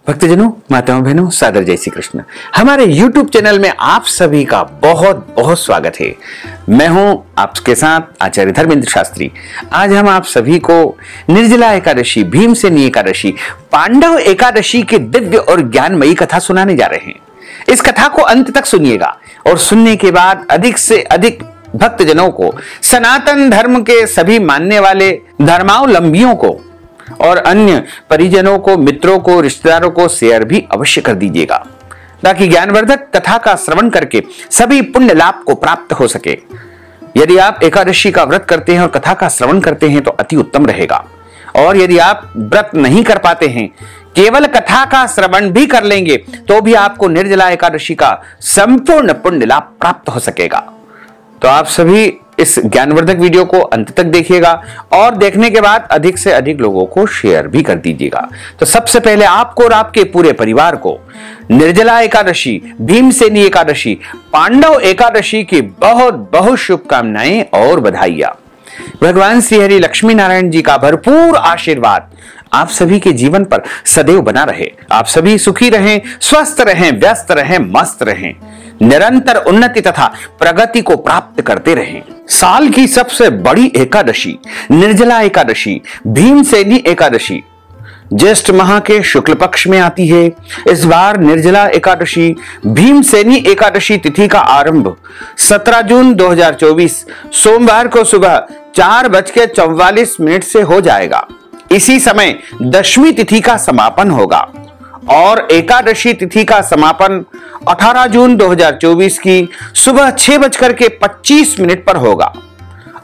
भक्तजनों, माताओं, बहनों, सादर जय श्री कृष्ण। हमारे YouTube चैनल में आप सभी का बहुत बहुत स्वागत है। मैं हूं आपके साथ आचार्य धर्मेंद्र शास्त्री। आज हम आप सभी को निर्जला एकादशी, भीमसेनी एकादशी, पांडव एकादशी की दिव्य और ज्ञानमयी कथा सुनाने जा रहे हैं। इस कथा को अंत तक सुनिएगा और सुनने के बाद अधिक से अधिक भक्तजनों को, सनातन धर्म के सभी मानने वाले धर्मावलंबियों को और अन्य परिजनों को, मित्रों को, रिश्तेदारों को शेयर भी अवश्य कर दीजिएगा, ताकि ज्ञानवर्धक कथा का श्रवण करके सभी पुण्य लाभ को प्राप्त हो सके। यदि आप एकादशी का व्रत करते हैं और कथा का श्रवण करते हैं तो अति उत्तम रहेगा। और यदि आप व्रत नहीं कर पाते हैं, केवल कथा का श्रवण भी कर लेंगे तो भी आपको निर्जला एकादशी का संपूर्ण पुण्य लाभ प्राप्त हो सकेगा। तो आप सभी इस ज्ञानवर्धक वीडियो को अंत तक देखिएगा और देखने के बाद अधिक से अधिक लोगों को शेयर भी कर दीजिएगा। तो सबसे पहले आपको और आपके पूरे परिवार को निर्जला एकादशी, भीमसेनी एकादशी, पांडव एकादशी की बहुत बहुत शुभकामनाएं और बधाइयां। भगवान श्री हरि लक्ष्मी नारायण जी का भरपूर आशीर्वाद आप सभी के जीवन पर सदैव बना रहे। आप सभी सुखी रहें, स्वस्थ रहें, व्यस्त रहें, मस्त रहें, निरंतर उन्नति तथा प्रगति को प्राप्त करते रहें। साल की सबसे बड़ी एकादशी निर्जला एकादशी, भीमसेनी एकादशी ज्येष्ठ माह के शुक्ल पक्ष में आती है। इस बार निर्जला एकादशी, भीमसेनी एकादशी तिथि का आरंभ 17 जून 2024 सोमवार को सुबह 4:44 से हो जाएगा। इसी समय दशमी तिथि का समापन होगा और एकादशी तिथि का समापन 18 जून 2024 की सुबह 6:25 पर होगा।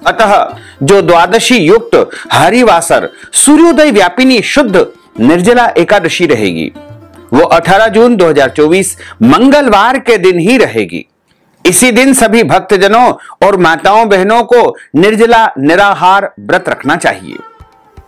अतः जो द्वादशी युक्त हरिवासर सूर्योदय व्यापिनी शुद्ध निर्जला एकादशी रहेगी वो 18 जून 2024 मंगलवार के दिन ही रहेगी। इसी दिन सभी भक्तजनों और माताओं बहनों को निर्जला निराहार व्रत रखना चाहिए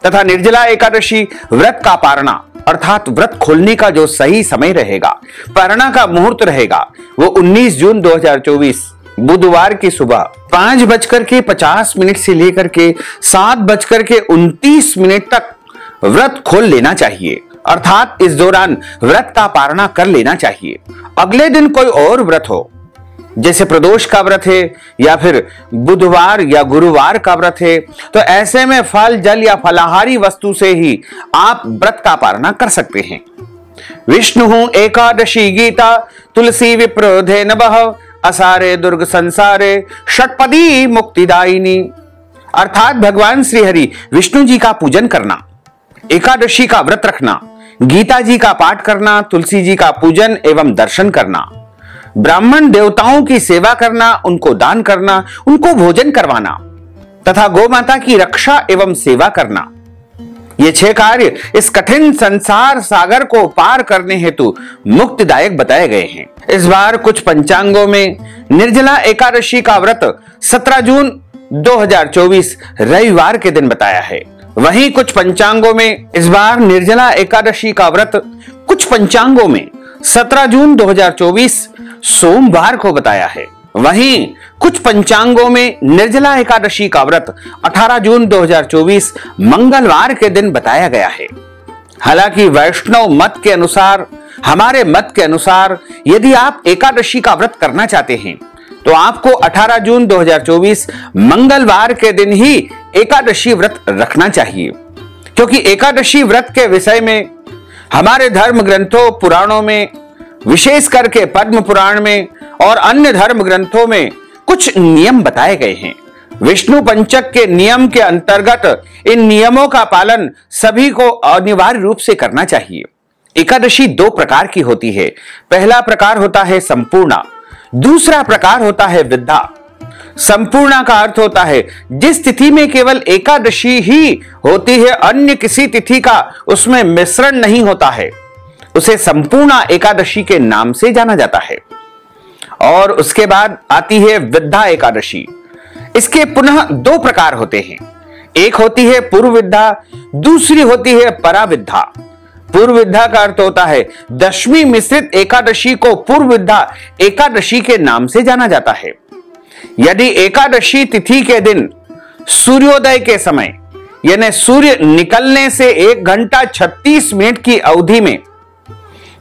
तथा निर्जला एकादशी व्रत का पारणा अर्थात व्रत खोलने का जो सही समय रहेगा, पारणा का मुहूर्त रहेगा, वो 19 जून 2024 बुधवार की सुबह 5:50 से लेकर के 7:29 तक व्रत खोल लेना चाहिए। अर्थात इस दौरान व्रत का पारणा कर लेना चाहिए। अगले दिन कोई और व्रत हो, जैसे प्रदोष का व्रत है या फिर बुधवार या गुरुवार का व्रत है, तो ऐसे में फल, जल या फलाहारी वस्तु से ही आप व्रत का पारणा कर सकते हैं। विष्णु एकादशी गीता तुलसी विप्रोधे नभः असारे दुर्ग संसारे षटपदी मुक्तिदायिनी। अर्थात भगवान श्री हरि विष्णु जी का पूजन करना, एकादशी का व्रत रखना, गीता जी का पाठ करना, तुलसी जी का पूजन एवं दर्शन करना, ब्राह्मण देवताओं की सेवा करना, उनको दान करना, उनको भोजन करवाना तथा गौ माता की रक्षा एवं सेवा करना, ये 6 कार्य इस कठिन संसार सागर को पार करने हेतु मुक्तिदायक बताए गए हैं। इस बार कुछ पंचांगों में निर्जला एकादशी का व्रत 17 जून 2024 रविवार के दिन बताया है। वहीं कुछ पंचांगों में इस बार निर्जला एकादशी का व्रत कुछ पंचांगों में 17 जून 2024 सोमवार को बताया है। वहीं कुछ पंचांगों में निर्जला एकादशी का व्रत 18 जून 2024 मंगलवार के दिन बताया गया है। हालांकि वैष्णव मत के अनुसार, हमारे मत के अनुसार, यदि आप एकादशी का व्रत करना चाहते हैं तो आपको 18 जून 2024 मंगलवार के दिन ही एकादशी व्रत रखना चाहिए, क्योंकि एकादशी व्रत के विषय में हमारे धर्म ग्रंथों, पुराणों में, विशेष करके पद्म पुराण में और अन्य धर्म ग्रंथों में कुछ नियम बताए गए हैं। विष्णु पंचक के नियम के अंतर्गत इन नियमों का पालन सभी को अनिवार्य रूप से करना चाहिए। एकादशी 2 प्रकार की होती है। पहला प्रकार होता है संपूर्णा, दूसरा प्रकार होता है विद्या। संपूर्णा का अर्थ होता है जिस तिथि में केवल एकादशी ही होती है, अन्य किसी तिथि का उसमें मिश्रण नहीं होता है, उसे संपूर्णा एकादशी के नाम से जाना जाता है। और उसके बाद आती है विद्या एकादशी। इसके पुनः 2 प्रकार होते हैं। एक होती है पूर्व विद्या, दूसरी होती है पराविद्या। पूर्व विद्या का अर्थ होता है दशमी मिश्रित एकादशी को पूर्व विद्या एकादशी के नाम से जाना जाता है। यदि एकादशी तिथि के दिन सूर्योदय के समय यानी सूर्य निकलने से 1 घंटा 36 मिनट की अवधि में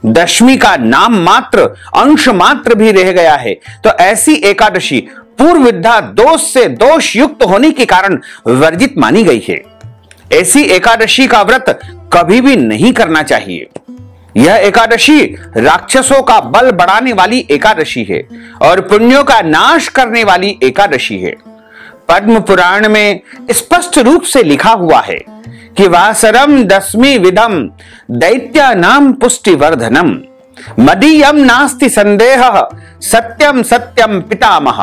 दशमी का नाम मात्र, अंश मात्र भी रह गया है तो ऐसी एकादशी पूर्व विद्या दोष से दोष युक्त होने के कारण वर्जित मानी गई है। ऐसी एकादशी का व्रत कभी भी नहीं करना चाहिए। यह एकादशी राक्षसों का बल बढ़ाने वाली एकादशी है और पुण्यों का नाश करने वाली एकादशी है। पद्म पुराण में स्पष्ट रूप से लिखा हुआ है कि वासरम दशमी विधम दैत्यानाम पुष्टिवर्धनम मदीयम नास्ति संदेह सत्यम सत्यम पितामह।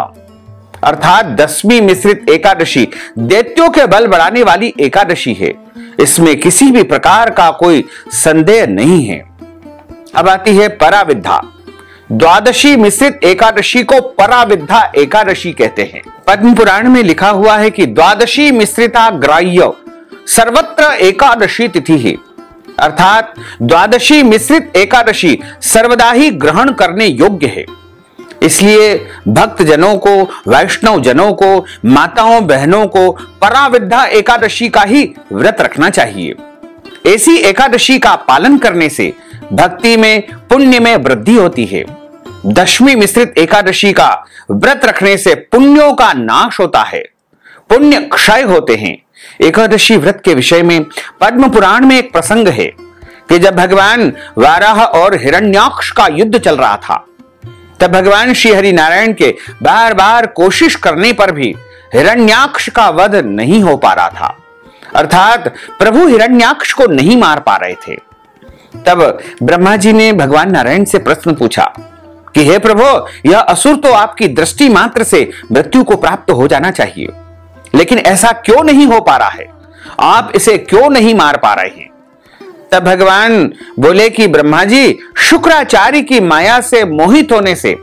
अर्थात दशमी मिश्रित एकादशी दैत्यों के बल बढ़ाने वाली एकादशी है, इसमें किसी भी प्रकार का कोई संदेह नहीं है। अब आती है पराविद्या। द्वादशी मिश्रित एकादशी को पराविद्या एकादशी कहते हैं। पद्म पुराण में लिखा हुआ है कि द्वादशी मिश्रिता ग्राह्य सर्वत्र एकादशी तिथि है, अर्थात द्वादशी मिश्रित एकादशी सर्वदा ही ग्रहण करने योग्य है। इसलिए भक्त जनों को, वैष्णव जनों को, माताओं बहनों को पराविद्या एकादशी का ही व्रत रखना चाहिए। ऐसी एकादशी का पालन करने से भक्ति में, पुण्य में वृद्धि होती है। दशमी मिश्रित एकादशी का व्रत रखने से पुण्यों का नाश होता है, पुण्य क्षय होते हैं। एकादशी व्रत के विषय में पद्म पुराण में एक प्रसंग है कि जब भगवान वाराह और हिरण्याक्ष का युद्ध चल रहा था, तब भगवान श्री हरि नारायण के बार बार कोशिश करने पर भी हिरण्याक्ष का वध नहीं हो पा रहा था, अर्थात प्रभु हिरण्याक्ष को नहीं मार पा रहे थे। तब ब्रह्मा जी ने भगवान नारायण से प्रश्न पूछा कि हे प्रभु, यह असुर तो आपकी दृष्टि मात्र से मृत्यु को प्राप्त हो जाना चाहिए, लेकिन ऐसा क्यों नहीं हो पा रहा है? आप इसे क्यों नहीं मार पा रहे हैं? तब भगवान बोले कि ब्रह्मा जी, शुक्राचार्य की माया से मोहित होने से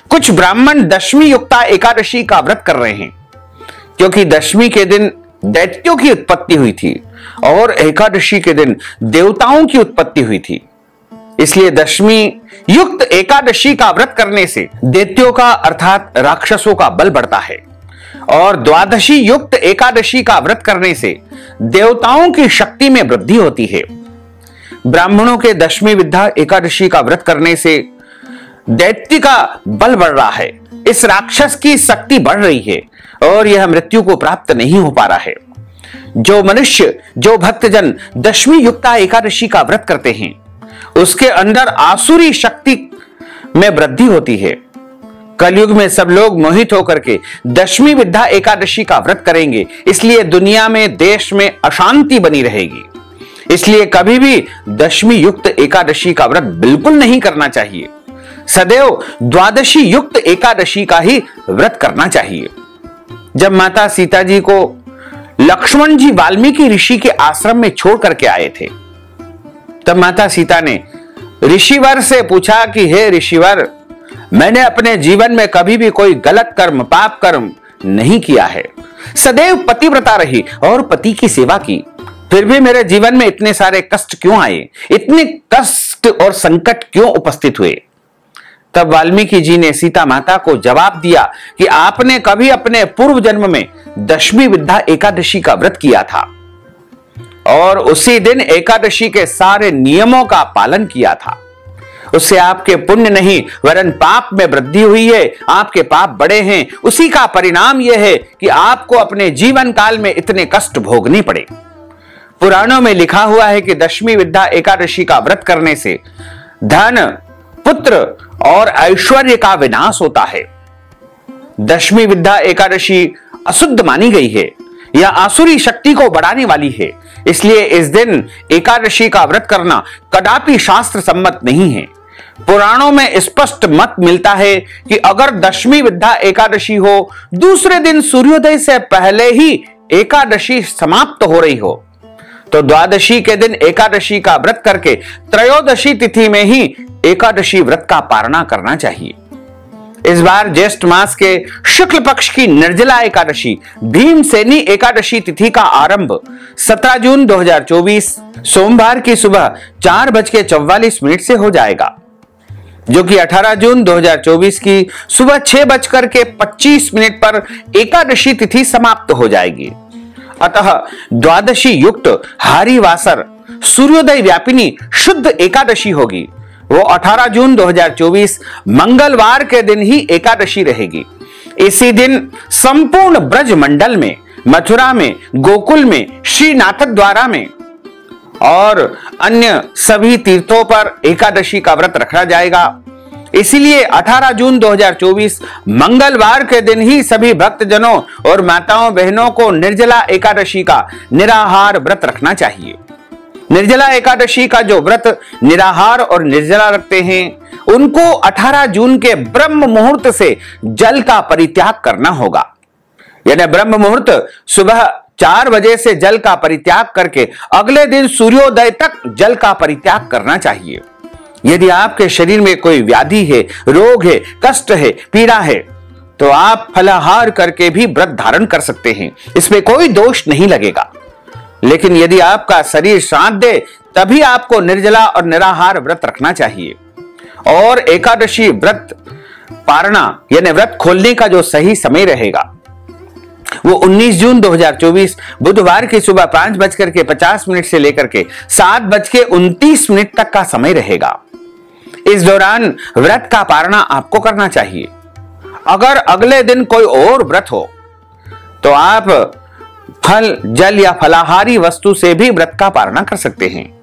कुछ ब्राह्मण दशमी युक्ता एकादशी का व्रत कर रहे हैं, क्योंकि दशमी के दिन दैत्यों की उत्पत्ति हुई थी और एकादशी के दिन देवताओं की उत्पत्ति हुई थी। इसलिए दशमी युक्त एकादशी का व्रत करने से दैत्यों का अर्थात राक्षसों का बल बढ़ता है और द्वादशी युक्त एकादशी का व्रत करने से देवताओं की शक्ति में वृद्धि होती है। ब्राह्मणों के दशमी विद्या एकादशी का व्रत करने से दैत्य का बल बढ़ रहा है, इस राक्षस की शक्ति बढ़ रही है और यह मृत्यु को प्राप्त नहीं हो पा रहा है। जो मनुष्य, जो भक्तजन दशमी युक्ता एकादशी का व्रत करते हैं, उसके अंदर आसुरी शक्ति में वृद्धि होती है। कलयुग में सब लोग मोहित होकर के दशमी विद्या एकादशी का व्रत करेंगे, इसलिए दुनिया में, देश में अशांति बनी रहेगी। इसलिए कभी भी दशमी युक्त एकादशी का व्रत बिल्कुल नहीं करना चाहिए। सदैव द्वादशी युक्त एकादशी का ही व्रत करना चाहिए। जब माता सीता जी को लक्ष्मण जी वाल्मीकि ऋषि के आश्रम में छोड़ करके आए थे, तब माता सीता ने ऋषिवर से पूछा कि हे ऋषिवर, मैंने अपने जीवन में कभी भी कोई गलत कर्म, पाप कर्म नहीं किया है, सदैव पतिव्रता रही और पति की सेवा की, फिर भी मेरे जीवन में इतने सारे कष्ट क्यों आए, इतने कष्ट और संकट क्यों उपस्थित हुए? तब वाल्मीकि जी ने सीता माता को जवाब दिया कि आपने कभी अपने पूर्व जन्म में दशमी विद्या एकादशी का व्रत किया था और उसी दिन एकादशी के सारे नियमों का पालन किया था। उससे आपके पुण्य नहीं वरन पाप में वृद्धि हुई है, आपके पाप बड़े हैं। उसी का परिणाम यह है कि आपको अपने जीवन काल में इतने कष्ट भोगने पड़े। पुराणों में लिखा हुआ है कि दशमी विद्या एकादशी का व्रत करने से धन, पुत्र और ऐश्वर्य का विनाश होता है। दशमी विद्या एकादशी अशुद्ध मानी गई है, यह आसुरी शक्ति को बढ़ाने वाली है, इसलिए इस दिन एकादशी का व्रत करना कदापि शास्त्र सम्मत नहीं है। पुराणों में स्पष्ट मत मिलता है कि अगर दशमी विद्या एकादशी हो, दूसरे दिन सूर्योदय से पहले ही एकादशी समाप्त हो रही हो, तो द्वादशी के दिन एकादशी का व्रत करके त्रयोदशी तिथि में ही एकादशी व्रत का पारणा करना चाहिए। इस बार ज्येष्ठ मास के शुक्ल पक्ष की निर्जला एकादशी भीमसेनी एकादशी तिथि का आरंभ 17 जून 2024 सोमवार की सुबह 4:44 से हो जाएगा, जो कि 18 जून 2024 की सुबह 6:25 पर एकादशी तिथि समाप्त हो जाएगी। अतः द्वादशी युक्त हारी वासर सूर्योदय व्यापिनी शुद्ध एकादशी होगी, वो 18 जून 2024 मंगलवार के दिन ही एकादशी रहेगी। इसी दिन संपूर्ण ब्रज मंडल में, मथुरा में, गोकुल में, श्रीनाथ द्वारा में और अन्य सभी तीर्थों पर एकादशी का व्रत रखा जाएगा। इसीलिए 18 जून 2024 मंगलवार के दिन ही सभी भक्तजनों और माताओं बहनों को निर्जला एकादशी का निराहार व्रत रखना चाहिए। निर्जला एकादशी का जो व्रत निराहार और निर्जला रखते हैं उनको 18 जून के ब्रह्म मुहूर्त से जल का परित्याग करना होगा। यानी ब्रह्म मुहूर्त सुबह 4 बजे से जल का परित्याग करके अगले दिन सूर्योदय तक जल का परित्याग करना चाहिए। यदि आपके शरीर में कोई व्याधि है, रोग है, कष्ट है, पीड़ा है, तो आप फलाहार करके भी व्रत धारण कर सकते हैं, इसमें कोई दोष नहीं लगेगा। लेकिन यदि आपका शरीर साथ दे तभी आपको निर्जला और निराहार व्रत रखना चाहिए। और एकादशी व्रत पारना यानी व्रत खोलने का जो सही समय रहेगा वो 19 जून 2024 बुधवार की सुबह 5:50 से लेकर के 7:29 तक का समय रहेगा। इस दौरान व्रत का पारणा आपको करना चाहिए। अगर अगले दिन कोई और व्रत हो तो आप फल, जल या फलाहारी वस्तु से भी व्रत का पारणा कर सकते हैं।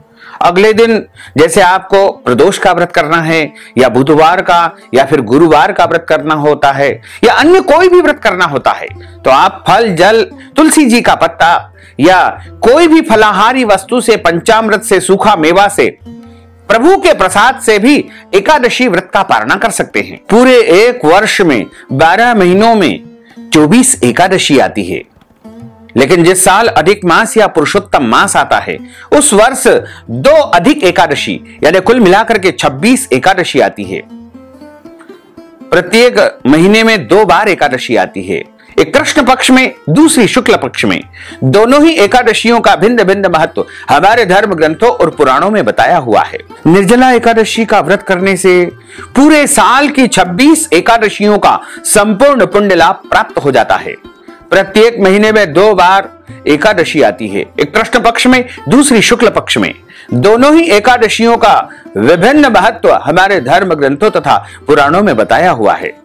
अगले दिन जैसे आपको प्रदोष का व्रत करना है या बुधवार का या फिर गुरुवार का व्रत करना होता है या अन्य कोई भी व्रत करना होता है तो आप फल, जल, तुलसी जी का पत्ता या कोई भी फलाहारी वस्तु से, पंचामृत से, सूखा मेवा से, प्रभु के प्रसाद से भी एकादशी व्रत का पारणा कर सकते हैं। पूरे एक वर्ष में 12 महीनों में 24 एकादशी आती है, लेकिन जिस साल अधिक मास या पुरुषोत्तम मास आता है उस वर्ष 2 अधिक एकादशी यानी कुल मिलाकर के 26 एकादशी आती है। प्रत्येक महीने में 2 बार एकादशी आती है, एक कृष्ण पक्ष में, दूसरी शुक्ल पक्ष में। दोनों ही एकादशियों का भिन्न भिन्न महत्व हमारे धर्म ग्रंथों और पुराणों में बताया हुआ है। निर्जला एकादशी का व्रत करने से पूरे साल की 26 एकादशियों का संपूर्ण पुण्य लाभ प्राप्त हो जाता है। प्रत्येक महीने में 2 बार एकादशी आती है, एक कृष्ण पक्ष में, दूसरी शुक्ल पक्ष में। दोनों ही एकादशियों का विभिन्न महत्व हमारे धर्म ग्रंथों तथा पुराणों में बताया हुआ है।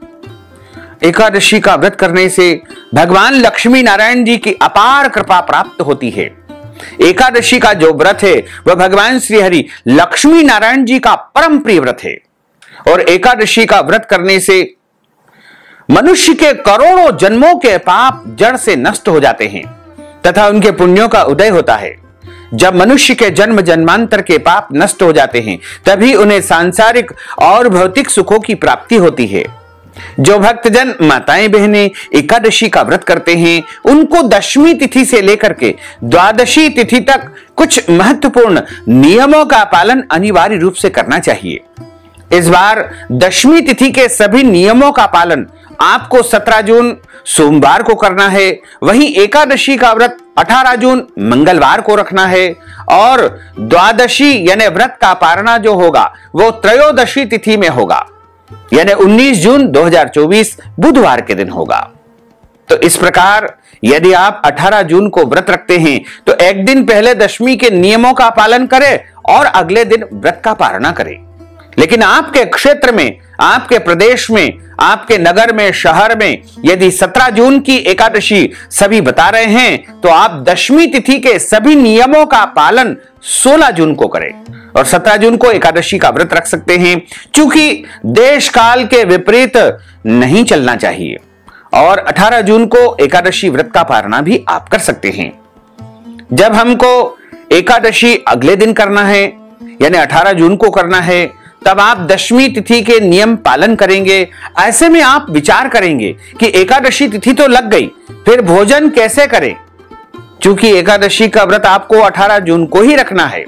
एकादशी का व्रत करने से भगवान लक्ष्मी नारायण जी की अपार कृपा प्राप्त होती है। एकादशी का जो व्रत है वह भगवान श्री हरि लक्ष्मी नारायण जी का परम प्रिय व्रत है और एकादशी का व्रत करने से मनुष्य के करोड़ों जन्मों के पाप जड़ से नष्ट हो जाते हैं तथा उनके पुण्यों का उदय होता है। जब मनुष्य के जन्म जन्मांतर के पाप नष्ट हो जाते हैं तभी उन्हें सांसारिक और भौतिक सुखों की प्राप्ति होती है। जो भक्तजन, माताएं बहनें एकादशी का व्रत करते हैं उनको दशमी तिथि से लेकर के द्वादशी तिथि तक कुछ महत्वपूर्ण नियमों का पालन अनिवार्य रूप से करना चाहिए। इस बार दशमी तिथि के सभी नियमों का पालन आपको 17 जून सोमवार को करना है, वहीं एकादशी का व्रत 18 जून मंगलवार को रखना है और द्वादशी यानी व्रत का पारणा जो होगा वो त्रयोदशी तिथि में होगा यानी 19 जून 2024 बुधवार के दिन होगा। तो इस प्रकार यदि आप 18 जून को व्रत रखते हैं तो एक दिन पहले दशमी के नियमों का पालन करें और अगले दिन व्रत का पारणा करें। लेकिन आपके क्षेत्र में, आपके प्रदेश में, आपके नगर में, शहर में यदि 17 जून की एकादशी सभी बता रहे हैं तो आप दशमी तिथि के सभी नियमों का पालन 16 जून को करें और 17 जून को एकादशी का व्रत रख सकते हैं। चूंकि देश काल के विपरीत नहीं चलना चाहिए और 18 जून को एकादशी व्रत का पारणा भी आप कर सकते हैं। जब हमको एकादशी अगले दिन करना है यानी 18 जून को करना है तब आप दशमी तिथि के नियम पालन करेंगे। ऐसे में आप विचार करेंगे कि एकादशी तिथि तो लग गई, फिर भोजन कैसे करें। चूंकि एकादशी का व्रत आपको 18 जून को ही रखना है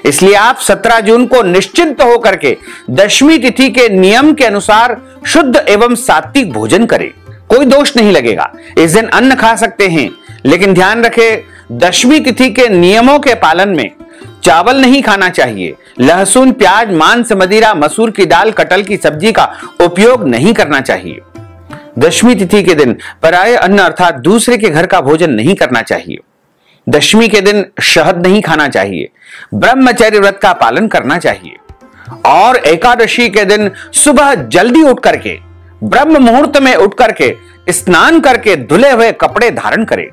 इसलिए आप 17 जून को निश्चिंत होकर के दशमी तिथि के नियम के अनुसार शुद्ध एवं सात्विक भोजन करें, कोई दोष नहीं लगेगा। इस दिन अन्न खा सकते हैं, लेकिन ध्यान रखें दशमी तिथि के नियमों के पालन में चावल नहीं खाना चाहिए, लहसुन, प्याज, मांस, मदिरा, मसूर की दाल, कटहल की सब्जी का उपयोग नहीं करना चाहिए। दशमी तिथि के दिन पराये अन्न अर्थात दूसरे के घर का भोजन नहीं करना चाहिए। दशमी के दिन शहद नहीं खाना चाहिए। ब्रह्मचर्य व्रत का पालन करना चाहिए। और एकादशी के दिन सुबह जल्दी उठ करके, ब्रह्म मुहूर्त में उठ करके स्नान करके धुले हुए कपड़े धारण करें।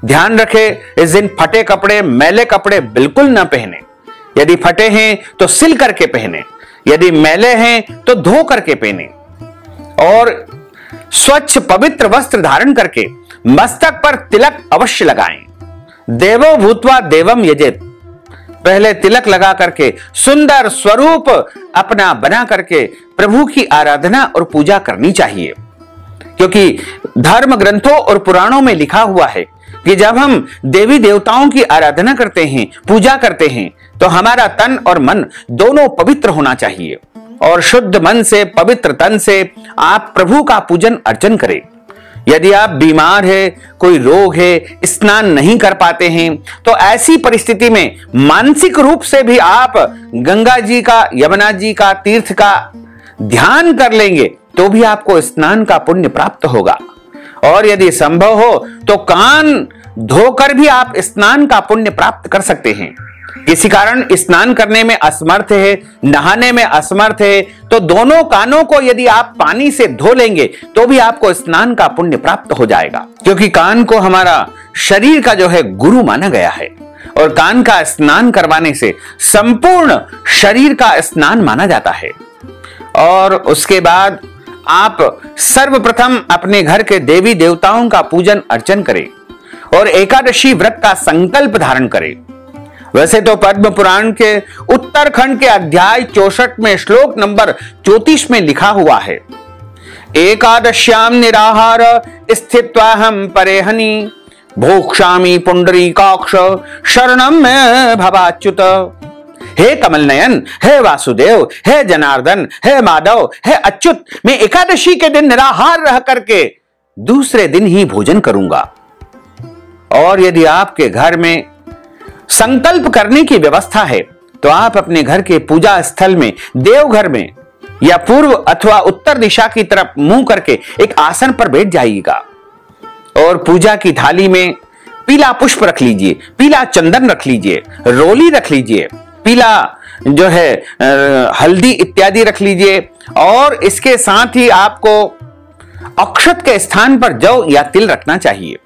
ध्यान रखें, इस दिन फटे कपड़े, मैले कपड़े बिल्कुल ना पहने। यदि फटे हैं तो सिल करके पहने, यदि मैले हैं तो धो करके पहने। और स्वच्छ पवित्र वस्त्र धारण करके मस्तक पर तिलक अवश्य लगाएं। देवो भूत्वा देवम यजेत, पहले तिलक लगा करके सुंदर स्वरूप अपना बना करके प्रभु की आराधना और पूजा करनी चाहिए। क्योंकि धर्म ग्रंथों और पुराणों में लिखा हुआ है कि जब हम देवी देवताओं की आराधना करते हैं, पूजा करते हैं, तो हमारा तन और मन दोनों पवित्र होना चाहिए। और शुद्ध मन से, पवित्र तन से आप प्रभु का पूजन अर्चन करें। यदि आप बीमार है, कोई रोग है, स्नान नहीं कर पाते हैं, तो ऐसी परिस्थिति में मानसिक रूप से भी आप गंगा जी का, यमुना जी का, तीर्थ का ध्यान कर लेंगे तो भी आपको स्नान का पुण्य प्राप्त होगा। और यदि संभव हो तो कान धोकर भी आप स्नान का पुण्य प्राप्त कर सकते हैं। किसी कारण स्नान करने में असमर्थ है, नहाने में असमर्थ है, तो दोनों कानों को यदि आप पानी से धो लेंगे तो भी आपको स्नान का पुण्य प्राप्त हो जाएगा। क्योंकि कान को हमारा शरीर का जो है गुरु माना गया है, और कान का स्नान करवाने से संपूर्ण शरीर का स्नान माना जाता है। और उसके बाद आप सर्वप्रथम अपने घर के देवी देवताओं का पूजन अर्चन करें और एकादशी व्रत का संकल्प धारण करें। वैसे तो पद्म पुराण के उत्तरखंड के अध्याय 64 में श्लोक नंबर 34 में लिखा हुआ है, एकादश्याम निराहार स्थित्वाहम परेहनि भोक्ष्यामि पुंडरीकाक्ष शरणम में भवाच्युत। हे कमल नयन, हे वासुदेव, हे जनार्दन, हे माधव, हे अच्युत, मैं एकादशी के दिन निराहार रह करके दूसरे दिन ही भोजन करूंगा। और यदि आपके घर में संकल्प करने की व्यवस्था है तो आप अपने घर के पूजा स्थल में, देवघर में या पूर्व अथवा उत्तर दिशा की तरफ मुंह करके एक आसन पर बैठ जाइएगा और पूजा की थाली में पीला पुष्प रख लीजिए, पीला चंदन रख लीजिए, रोली रख लीजिए, पीला जो है हल्दी इत्यादि रख लीजिए। और इसके साथ ही आपको अक्षत के स्थान पर जौ या तिल रखना चाहिए,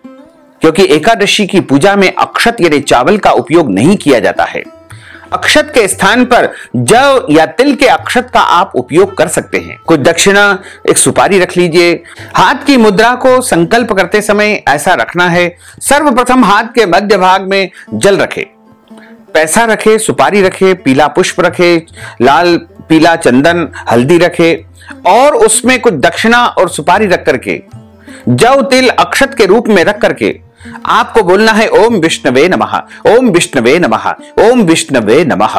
क्योंकि एकादशी की पूजा में अक्षत यानी चावल का उपयोग नहीं किया जाता है। अक्षत के स्थान पर जौ या तिल के अक्षत का आप उपयोग कर सकते हैं। कुछ दक्षिणा, एक सुपारी रख लीजिए। हाथ की मुद्रा को संकल्प करते समय ऐसा रखना है, सर्वप्रथम हाथ के मध्य भाग में जल रखे, पैसा रखे, सुपारी रखे, पीला पुष्प रखे, लाल पीला चंदन, हल्दी रखे और उसमें कुछ दक्षिणा और सुपारी रख करके जौ तिल अक्षत के रूप में रख करके आपको बोलना है ओम विष्णवे नमः, ओम विष्णवे नमः, ओम विष्णवे नमः।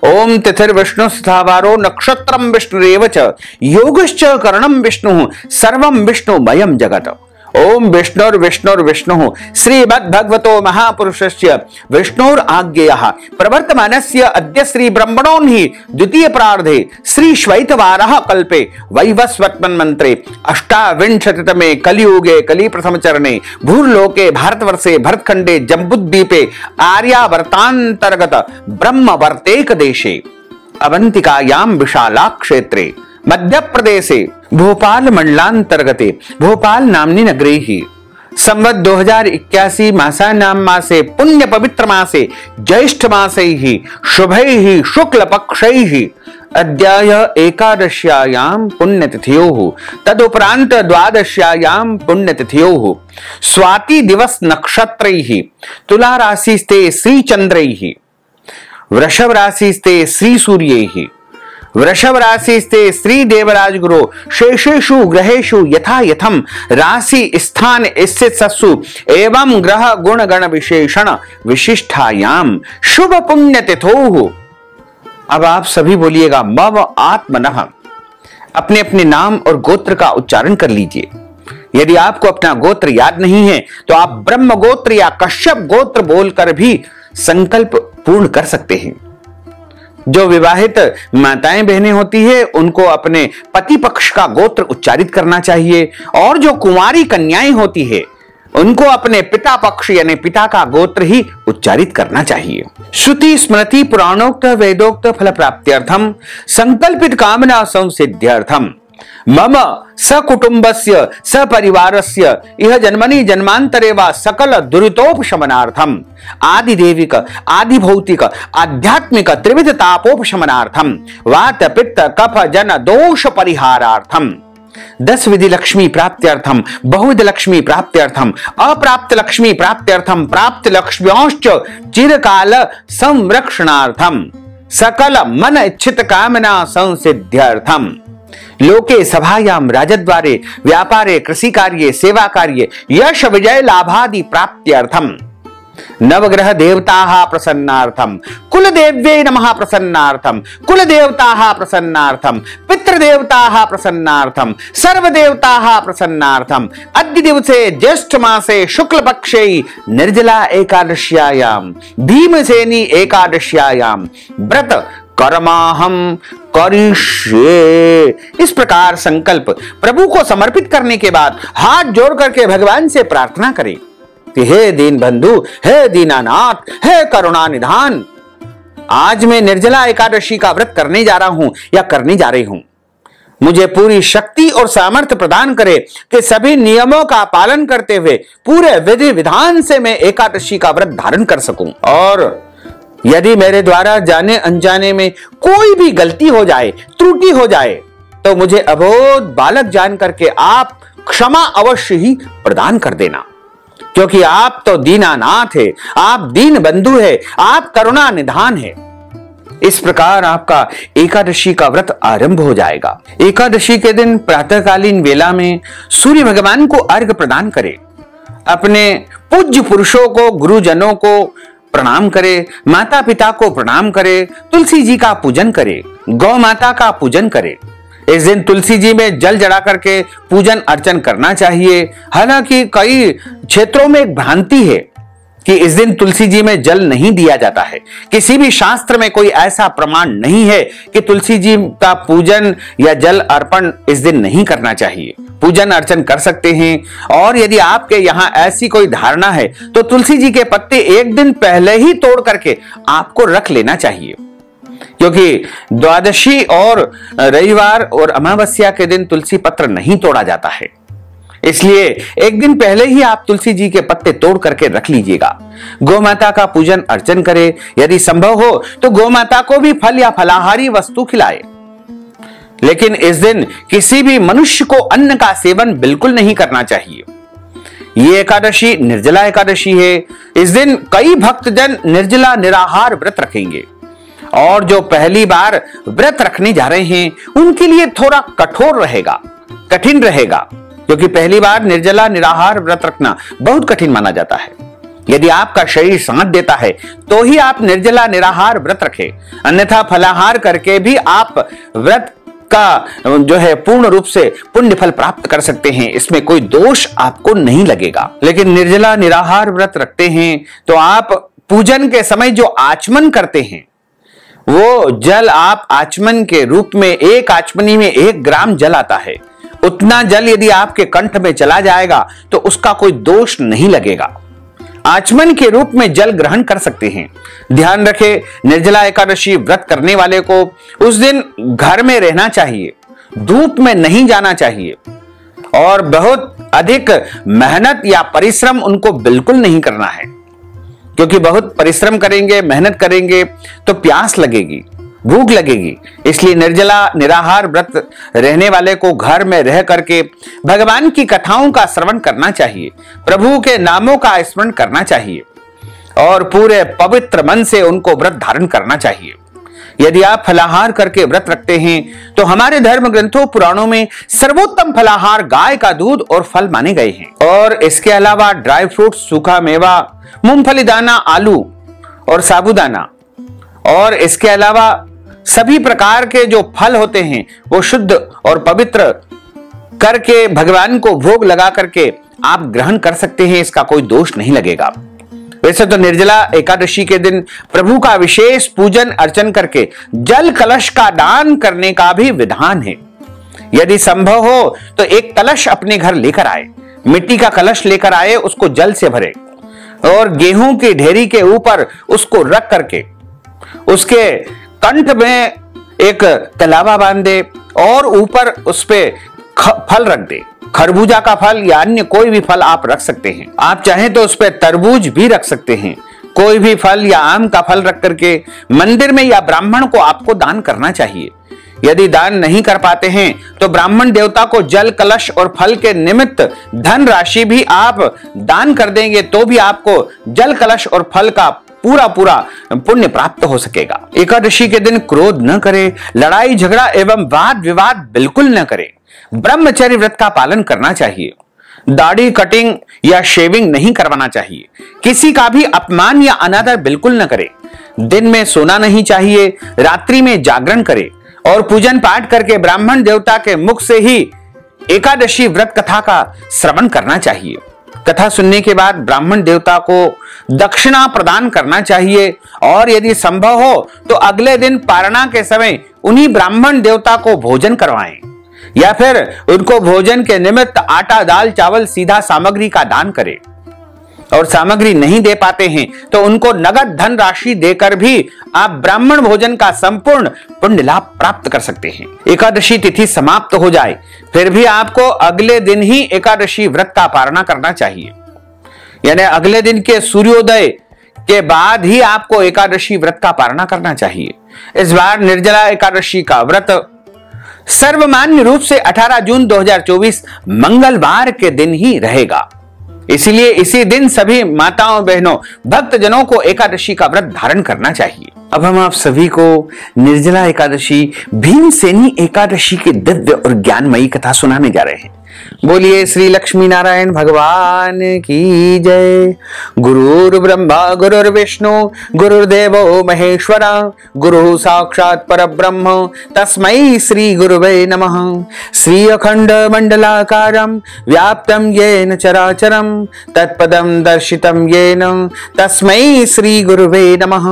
ओम तिथिर विष्णु स्थावारो नक्षत्रम विष्णुरेव च योगश्च करणम विष्णु सर्वम विष्णुमयम जगत। ओम विष्णुर्विष्णुर्विष्णु श्रीमद् भगवतो महापुरुषस्य विष्णुर आज्ञेयः प्रवर्तमानस्य अद्य श्री ब्रह्मणोन्हि द्वितीय प्रार्धे श्री श्वैतवारः कल्पे वैवस्वत्मन् मंत्रे अष्टाविंशतितमे कलियुगे कलि प्रथम चरणे भूर्लोके भारतवर्षे भरतखंडे जम्बुद्वीपे आर्यावर्तांतर्गत ब्रह्मवर्तेक देशे अवंतिकायां विशाला क्षेत्रे मध्य प्रदेशे भोपाल मंडलांतर्गते भोपाल नामनी नगरे ही संवत 2081 मासानाम मासे पुण्य पवित्र मासे ज्येष्ठ मासे ही शुभै ही शुक्ल पक्षै ही अद्याय एकादश्यायाम पुण्यतिथ्योः तदुपरांत द्वादश्यायाम पुण्यतिथ्योः स्वाति दिवस नक्षत्रैः तुला राशिस्ते श्री चंद्रैः वृषभ राशिस्ते श्री सूर्यैः वृषभ राशिस्ते श्री देवराज गुरु शेषेषु ग्रहेषु यथा यथम राशि स्थान स्थित सत्सु एवं ग्रह गुण गण विशेषण विशिष्टायाम शुभ पुण्य तिथोः। अब आप सभी बोलिएगा मव आत्मनः, अपने अपने नाम और गोत्र का उच्चारण कर लीजिए। यदि आपको अपना गोत्र याद नहीं है तो आप ब्रह्म गोत्र या कश्यप गोत्र बोलकर भी संकल्प पूर्ण कर सकते हैं। जो विवाहित माताएं बहनें होती है उनको अपने पति पक्ष का गोत्र उच्चारित करना चाहिए, और जो कुंवारी कन्याएं होती है उनको अपने पिता पक्ष यानी पिता का गोत्र ही उच्चारित करना चाहिए। श्रुति स्मृति पुराणोक्त वेदोक्त फल प्राप्त्यर्थम संकल्पित कामना संसिद्ध्यर्थम मम सकुटुंबस्य सपरिवारस्य इह जन्मनि जन्मांतरे वा सकल दुरितोपशमनार्थम आदि देविक आदि भौतिक आध्यात्मिक त्रिविध तापोपशमनार्थम वात पित्त कफ जन दोष परिहारार्थम 10 विधि लक्ष्मी प्राप्त्यर्थम बहुविध लक्ष्मी प्राप्त्यर्थम अप्राप्त लक्ष्मी प्राप्त्यर्थम प्राप्त लक्ष्म्योश्च चिरकाल संरक्षणार्थम सकल मन इच्छित कामना संसिद्ध्यर्थम लोके सभायाम राजद्वारे व्यापारे कृषि कार्ये सेवा कार्ये यश विजय लाभादि प्राप्त्यर्थम नवग्रह देवताः प्रसन्नार्थम कुल देव्यै नमः प्रसन्नार्थम कुल देवताः प्रसन्नार्थम पितृदेवताः प्रसन्नार्थम सर्वदेवताः प्रसन्नार्थम अद्य दिवसे ज्येष्ठ मासे शुक्ल पक्षे निर्जला एकादश्यायाम भीमसेनी एकादश्यायाम व्रत कर्माहम करिष्ये। इस प्रकार संकल्प प्रभु को समर्पित करने के बाद हाथ जोड़ करके भगवान से प्रार्थना करें कि हे दीन बंधु, हे दीनानाथ, हे करुणा निधान, आज मैं निर्जला एकादशी का व्रत करने जा रहा हूं या करने जा रही हूं। मुझे पूरी शक्ति और सामर्थ्य प्रदान करे कि सभी नियमों का पालन करते हुए पूरे विधि विधान से मैं एकादशी का व्रत धारण कर सकूं। और यदि मेरे द्वारा जाने अनजाने में कोई भी गलती हो जाए, त्रुटि हो जाए, तो मुझे अबोध बालक जान करके आप क्षमा अवश्य ही प्रदान कर देना, क्योंकि आप तो दीनानाथ है, आप दीन बंधु है, आप करुणा निधान है। इस प्रकार आपका एकादशी का व्रत आरंभ हो जाएगा। एकादशी के दिन प्रातःकालीन वेला में सूर्य भगवान को अर्घ्य प्रदान करें, अपने पूज्य पुरुषों को, गुरुजनों को प्रणाम करे, माता पिता को प्रणाम करे, तुलसी जी का पूजन करे, गौ माता का पूजन करे। इस दिन तुलसी जी में जल जड़ा करके पूजन अर्चन करना चाहिए। हालांकि कई क्षेत्रों में एक भ्रांति है कि इस दिन तुलसी जी में जल नहीं दिया जाता है। किसी भी शास्त्र में कोई ऐसा प्रमाण नहीं है कि तुलसी जी का पूजन या जल अर्पण इस दिन नहीं करना चाहिए। पूजन अर्चन कर सकते हैं, और यदि आपके यहाँ ऐसी कोई धारणा है तो तुलसी जी के पत्ते एक दिन पहले ही तोड़ करके आपको रख लेना चाहिए, क्योंकि द्वादशी और रविवार और अमावस्या के दिन तुलसी पत्र नहीं तोड़ा जाता है। इसलिए एक दिन पहले ही आप तुलसी जी के पत्ते तोड़ करके रख लीजिएगा। गौ माता का पूजन अर्चन करें, यदि संभव हो तो गौ माता को भी फल या फलाहारी वस्तु खिलाए। लेकिन इस दिन किसी भी मनुष्य को अन्न का सेवन बिल्कुल नहीं करना चाहिए। ये एकादशी निर्जला एकादशी है। इस दिन कई भक्तजन निर्जला निराहार व्रत रखेंगे, और जो पहली बार व्रत रखने जा रहे हैं उनके लिए थोड़ा कठोर रहेगा, कठिन रहेगा, क्योंकि पहली बार निर्जला निराहार व्रत रखना बहुत कठिन माना जाता है। यदि आपका शरीर साथ देता है तो ही आप निर्जला निराहार व्रत रखें, अन्यथा फलाहार करके भी आप व्रत का जो है पूर्ण रूप से पुण्य फल प्राप्त कर सकते हैं। इसमें कोई दोष आपको नहीं लगेगा। लेकिन निर्जला निराहार व्रत रखते हैं तो आप पूजन के समय जो आचमन करते हैं, वो जल आप आचमन के रूप में, एक आचमनी में 1 ग्राम जल आता है, उतना जल यदि आपके कंठ में चला जाएगा तो उसका कोई दोष नहीं लगेगा। आचमन के रूप में जल ग्रहण कर सकते हैं। ध्यान रखें, निर्जला एकादशी व्रत करने वाले को उस दिन घर में रहना चाहिए, धूप में नहीं जाना चाहिए, और बहुत अधिक मेहनत या परिश्रम उनको बिल्कुल नहीं करना है, क्योंकि बहुत परिश्रम करेंगे, मेहनत करेंगे तो प्यास लगेगी, भूख लगेगी। इसलिए निर्जला निराहार व्रत रहने वाले को घर में रह करके भगवान की कथाओं का श्रवण करना चाहिए, प्रभु के नामों का स्मरण करना चाहिए, और पूरे पवित्र मन से उनको व्रत धारण करना चाहिए। यदि आप फलाहार करके व्रत रखते हैं तो हमारे धर्म ग्रंथों पुराणों में सर्वोत्तम फलाहार गाय का दूध और फल माने गए हैं। और इसके अलावा ड्राई फ्रूट, सूखा मेवा, मूंगफली दाना, आलू और साबूदाना, और इसके अलावा सभी प्रकार के जो फल होते हैं वो शुद्ध और पवित्र करके भगवान को भोग लगा करके आप ग्रहण कर सकते हैं। इसका कोई दोष नहीं लगेगा। वैसे तो निर्जला एकादशी के दिन प्रभु का विशेष पूजन अर्चन करके जल कलश का दान करने का भी विधान है। यदि संभव हो तो एक कलश अपने घर लेकर आए, मिट्टी का कलश लेकर आए, उसको जल से भरे और गेहूं की ढेरी के ऊपर उसको रख करके उसके कंठ में एक तलावा बांधे और ऊपर उस पे फल रख दे। खरबूजा का फल या अन्य कोई भी फल आप रख सकते हैं। आप चाहें तो उस पे तरबूज भी रख सकते हैं। कोई भी फल या आम का फल रख करके मंदिर में या ब्राह्मण को आपको दान करना चाहिए। यदि दान नहीं कर पाते हैं तो ब्राह्मण देवता को जल, कलश और फल के निमित्त धन राशि भी आप दान कर देंगे तो भी आपको जल, कलश और फल का पूरा पुण्य प्राप्त हो सकेगा। एकादशी के दिन क्रोध न करें, लड़ाई झगड़ा एवं वाद विवाद बिल्कुल न करें। ब्रह्मचर्य व्रत का पालन करना चाहिए। दाढ़ी कटिंग या शेविंग नहीं करवाना चाहिए। किसी का भी अपमान या अनादर बिल्कुल न करें। दिन में सोना नहीं चाहिए, रात्रि में जागरण करें और पूजन पाठ करके ब्राह्मण देवता के मुख से ही एकादशी व्रत कथा का श्रवण करना चाहिए। कथा सुनने के बाद ब्राह्मण देवता को दक्षिणा प्रदान करना चाहिए और यदि संभव हो तो अगले दिन पारणा के समय उन्हीं ब्राह्मण देवता को भोजन करवाएं या फिर उनको भोजन के निमित्त आटा, दाल, चावल, सीधा सामग्री का दान करें। और सामग्री नहीं दे पाते हैं तो उनको नगद धन राशि देकर भी आप ब्राह्मण भोजन का संपूर्ण पुण्य लाभ प्राप्त कर सकते हैं। एकादशी तिथि समाप्त हो जाए फिर भी आपको अगले दिन ही एकादशी व्रत का पारणा करना चाहिए, यानी अगले दिन के सूर्योदय के बाद ही आपको एकादशी व्रत का पारणा करना चाहिए। इस बार निर्जला एकादशी का व्रत सर्वमान्य रूप से 18 जून 2024 मंगलवार के दिन ही रहेगा। इसलिए इसी दिन सभी माताओं, बहनों, भक्तजनों को एकादशी का व्रत धारण करना चाहिए। अब हम आप सभी को निर्जला एकादशी, भीमसेनी एकादशी की दिव्य और ज्ञानमयी कथा सुनाने जा रहे हैं। बोलिए श्री लक्ष्मी नारायण भगवान की जय। गुरुर् ब्रह्मा गुरुर्विष्णु गुरुर्देवो महेश्वरा, गुरु साक्षात् परब्रह्म तस्मै श्री गुरुवे नमः। श्री अखंड मंडलाकारं व्याप्तं येन चराचरं तत्पदं दर्शितं येन तस्मै श्री गुरुवे नमः।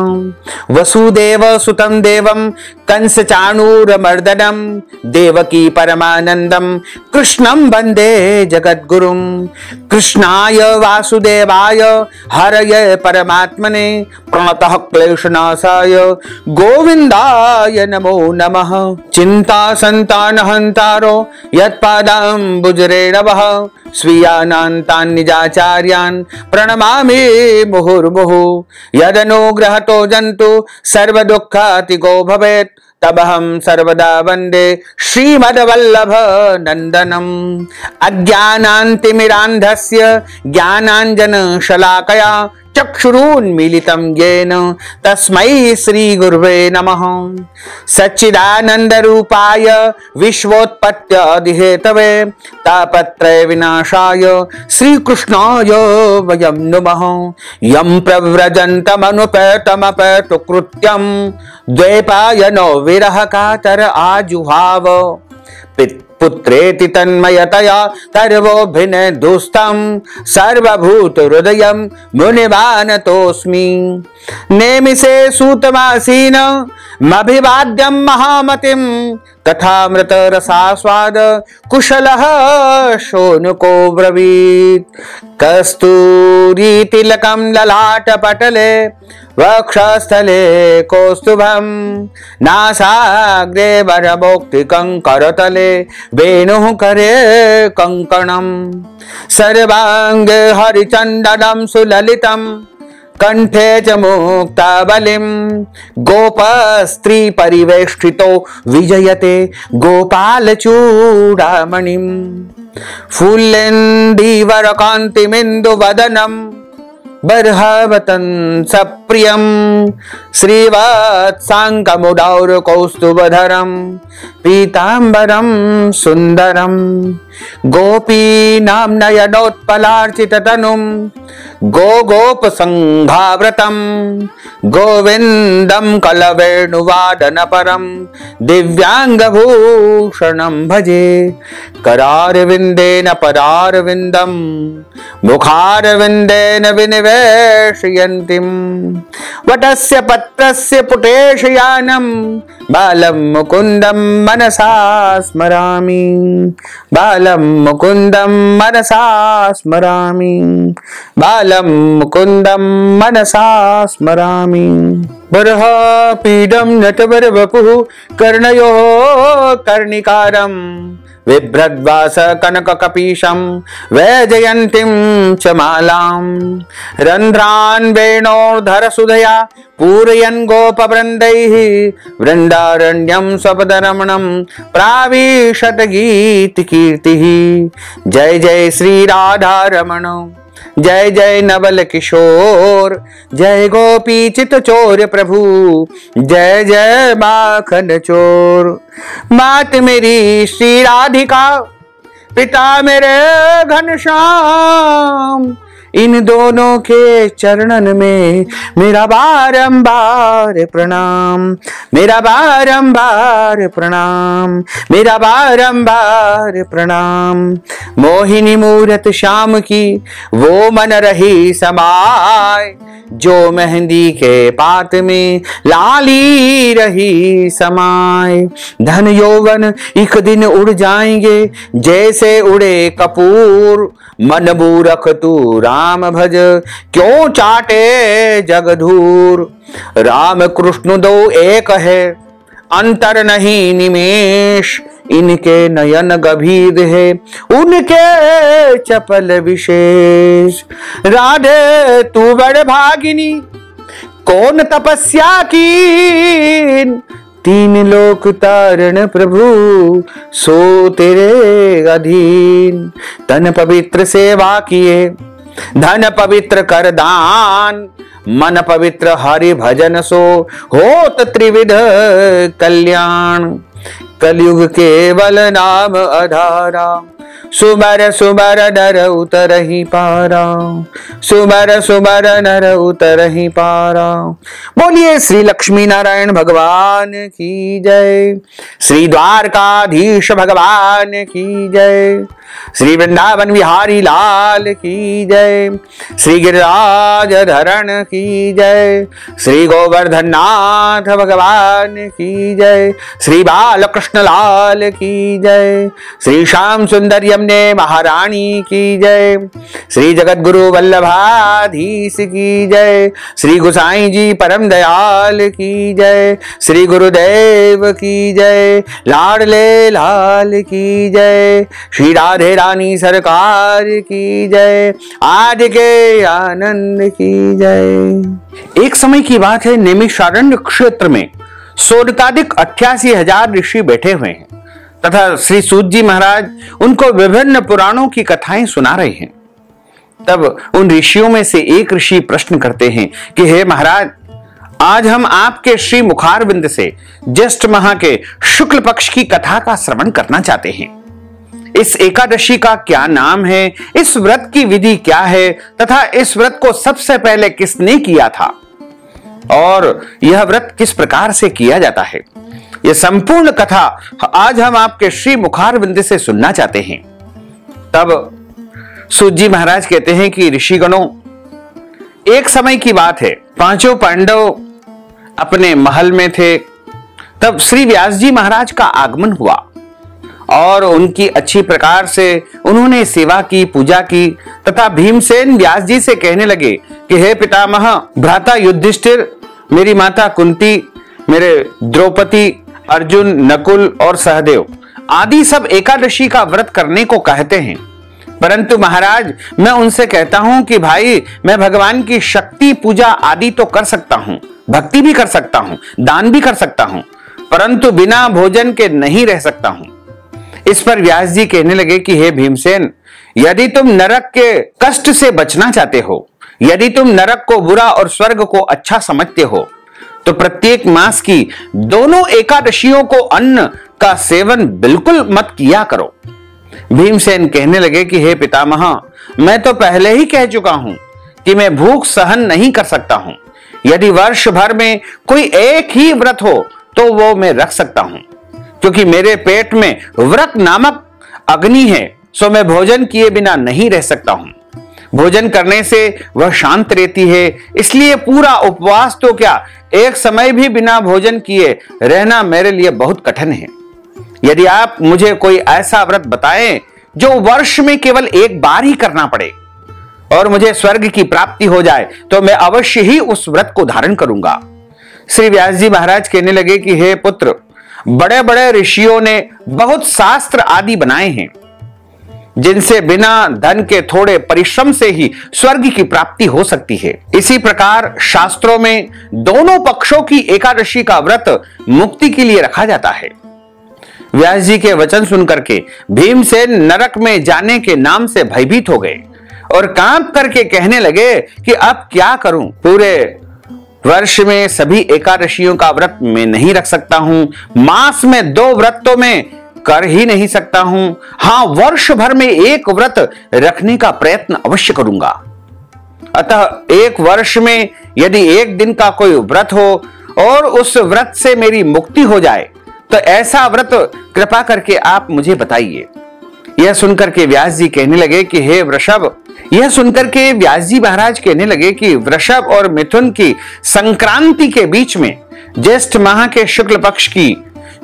वसुदेव सुतं देवं कंस चाणूरमर्दनं देवकी परमानंदं कृष्णं वंदे जगद्गुरुं। कृष्णाय वासुदेवाय हरये परमात्मने प्रणतः क्लेशनाशाय गोविंदाय नमो नमः। चिंता संतान हंतारो यत्पादाम्बुजरेणवः स्वीयानान्तान् निजाचार्यान् प्रणमामि मुहुर्मुहुः। यदनुग्रहतो जन्तु सर्वदुःखातिको भवेत् तबहं सर्वदा वन्दे श्रीमद्वल्लभ नंदनम। अज्ञानान्तिमिरान्धस्य ज्ञानाञ्जनशलाकया चक्षुरुन्मीलितं येन तस्मै श्री गुरुवे नमः। सच्चिदानन्दरूपाय विश्वोत्पत्त्यादिहेतवे तापत्रय विनाशाय श्रीकृष्णाय वयं नमः। यं प्रव्रजन्तमनुपेतमपेतु कृत्यं द्वैपायनो विरह कातर आजुहाव। पुत्रेति तन्मयतया तर्वोऽभिनेदुस्तं सर्वभूत हृदयं मुनिमानतोऽस्मि। नेमिषे सूतमासीन मभिवाद्यं महामतिं कथामृत रसास्वाद कुशलः शोनको ब्रवीत्। कस्तूरी तिलकं ललाटपटले वक्षस्थले कौस्तुभं नासाग्रे वरमौक्तिकं करतले वेणुः करे कंकणं। सर्वांगे हरिचन्दनं सुललितं कंठे च मुक्तावलिं गोपस्त्री परिवेष्टितो विजयते गोपालचूडामणिं। फुल्लेन्दीवरकान्तिमिन्दुवदनं बर्हवतं सप्रियं श्रीवत्साङ्गमुदौरकौस्तुभधरं पीताम्बरं सुन्दरं। गोपीनां नयनोत्पलार्चिततनुं गोपसंघाव्रतं गोविन्दं कलवेणुवादनपरं दिव्याङ्गभूषणं भजे। करारविन्देन पदारविन्दं मुखारविन्देन विनिवेशयन्तीं वटस्य पत्रस्य पुटेशयानं बालं मुकुन्दं मनसा स्मरामि, बालं मुकुन्दं मनसा स्मरामि, बालं मुकुन्दं मनसा स्मरामि। बर्हापीडं नटवरवपुः कर्णयोः कर्णिकारं, बिभ्रद्वास कनककपीशं वैजयन्तीं च मालां, रन्ध्रान् वेणोर्धरसुधया पूरयन् गोपवृन्दैः, वृन्दारण्यं स्वपदरमणं प्राविशत गीतकीर्तिः। जय जय श्री राधारमण, जय जय नवल किशोर, जय गोपी चित चोर प्रभु, जय जय माखन चोर। मात मेरी श्री राधिका, पिता मेरे घनश्याम, इन दोनों के चरणन में मेरा बारंबार प्रणाम, मेरा बारंबार प्रणाम, मेरा बारंबार प्रणाम। मोहिनी मूरत श्याम की वो मन रही समाय, जो मेहंदी के पात में लाली रही समाय। धन यौवन एक दिन उड़ जाएंगे जैसे उड़े कपूर, मन मूरख तू राम भज क्यों चाटे जगधूर। राम कृष्ण दो एक है अंतर नहीं निमेष, इनके नयन गभीर है उनके चपल विशेष। राधे तू बड़ भागिनी कौन तपस्या की, तीन लोक तारण प्रभु सो तेरे अधीन। तन पवित्र सेवा किए धन पवित्र कर दान, मन पवित्र हरि भजन सो होत त्रिविध कल्याण। कलयुग केवल नाम आधारा, सुबर सुबर नर उतरहि पारा, सुबर सुबर नर उतरहि पारा। बोलिए श्री लक्ष्मी नारायण भगवान की जय, श्री द्वारकाधीश भगवान की जय, श्री वृंदावन विहारी लाल की जय, श्री गिरिराज धरण की जय, श्री गोवर्धन नाथ भगवान की जय, श्री बालकृष्ण लाल की जय, श्री श्याम सुंदर यमुने महारानी की जय, श्री जगत गुरु वल्लभाधीश की जय, श्री गोसाई जी परम दयाल की जय, श्री गुरुदेव की जय, लाडले लाल की जय, श्री राधे रानी सरकार की जय, आज के आनंद की जय। एक समय की बात है, नैमिषारण्य क्षेत्र में सोनकादिक 88,000 ऋषि बैठे हुए हैं तथा श्री सूत जी महाराज उनको विभिन्न पुराणों की कथाएं सुना रहे हैं। तब उन ऋषियों में से एक ऋषि प्रश्न करते हैं कि हे महाराज, आज हम आपके श्री मुखारविंद से ज्येष्ठ माह के शुक्ल पक्ष की कथा का श्रवण करना चाहते हैं। इस एकादशी का क्या नाम है, इस व्रत की विधि क्या है तथा इस व्रत को सबसे पहले किसने किया था और यह व्रत किस प्रकार से किया जाता है, यह संपूर्ण कथा आज हम आपके श्री मुखारविंद से सुनना चाहते हैं। तब सूत जी महाराज कहते हैं कि ऋषिगणों, एक समय की बात है, पांचों पांडव अपने महल में थे। तब श्री व्यास जी महाराज का आगमन हुआ और उनकी अच्छी प्रकार से उन्होंने सेवा की, पूजा की तथा भीमसेन व्यास जी से कहने लगे कि हे पितामह, भ्राता युधिष्ठिर, मेरी माता कुंती, मेरे द्रौपदी, अर्जुन, नकुल और सहदेव आदि सब एकादशी का व्रत करने को कहते हैं, परंतु महाराज मैं उनसे कहता हूं कि भाई, मैं भगवान की शक्ति पूजा आदि तो कर सकता हूं, भक्ति भी कर सकता हूं, दान भी कर सकता हूं, परंतु बिना भोजन के नहीं रह सकता हूं। इस पर व्यास जी कहने लगे कि हे भीमसेन, यदि तुम नरक के कष्ट से बचना चाहते हो, यदि तुम नरक को बुरा और स्वर्ग को अच्छा समझते हो, तो प्रत्येक मास की दोनों एकादशियों को अन्न का सेवन बिल्कुल मत किया करो। भीमसेन कहने लगे कि हे पितामह, मैं तो पहले ही कह चुका हूं कि मैं भूख सहन नहीं कर सकता हूं। यदि वर्ष भर में कोई एक ही व्रत हो तो वो मैं रख सकता हूं, क्योंकि मेरे पेट में व्रत नामक अग्नि है, सो मैं भोजन किए बिना नहीं रह सकता हूं। भोजन करने से वह शांत रहती है, इसलिए पूरा उपवास तो क्या एक समय भी बिना भोजन किए रहना मेरे लिए बहुत कठिन है। यदि आप मुझे कोई ऐसा व्रत बताएं जो वर्ष में केवल एक बार ही करना पड़े और मुझे स्वर्ग की प्राप्ति हो जाए तो मैं अवश्य ही उस व्रत को धारण करूंगा। श्री व्यास जी महाराज कहने लगे कि हे पुत्र, बड़े बड़े ऋषियों ने बहुत शास्त्र आदि बनाए हैं जिनसे बिना धन के थोड़े परिश्रम से ही स्वर्ग की प्राप्ति हो सकती है। इसी प्रकार शास्त्रों में दोनों पक्षों की एकादशी का व्रत मुक्ति के लिए रखा जाता है। व्यास जी के वचन सुनकर के भीमसेन नरक में जाने के नाम से भयभीत हो गए और कांप करके कहने लगे कि अब क्या करूं, पूरे वर्ष में सभी एकादशियों का व्रत मैं नहीं रख सकता हूं, मास में 2 व्रत तो मैं कर ही नहीं सकता हूं, हां वर्ष भर में एक व्रत रखने का प्रयत्न अवश्य करूंगा। अतः एक वर्ष में यदि एक दिन का कोई व्रत हो और उस व्रत से मेरी मुक्ति हो जाए तो ऐसा व्रत कृपा करके आप मुझे बताइए। यह सुनकर के व्यास जी कहने लगे कि हे वृषभ, यह सुनकर के व्यास जी महाराज कहने लगे कि वृषभ और मिथुन की संक्रांति के बीच में ज्येष्ठ माह के शुक्ल पक्ष की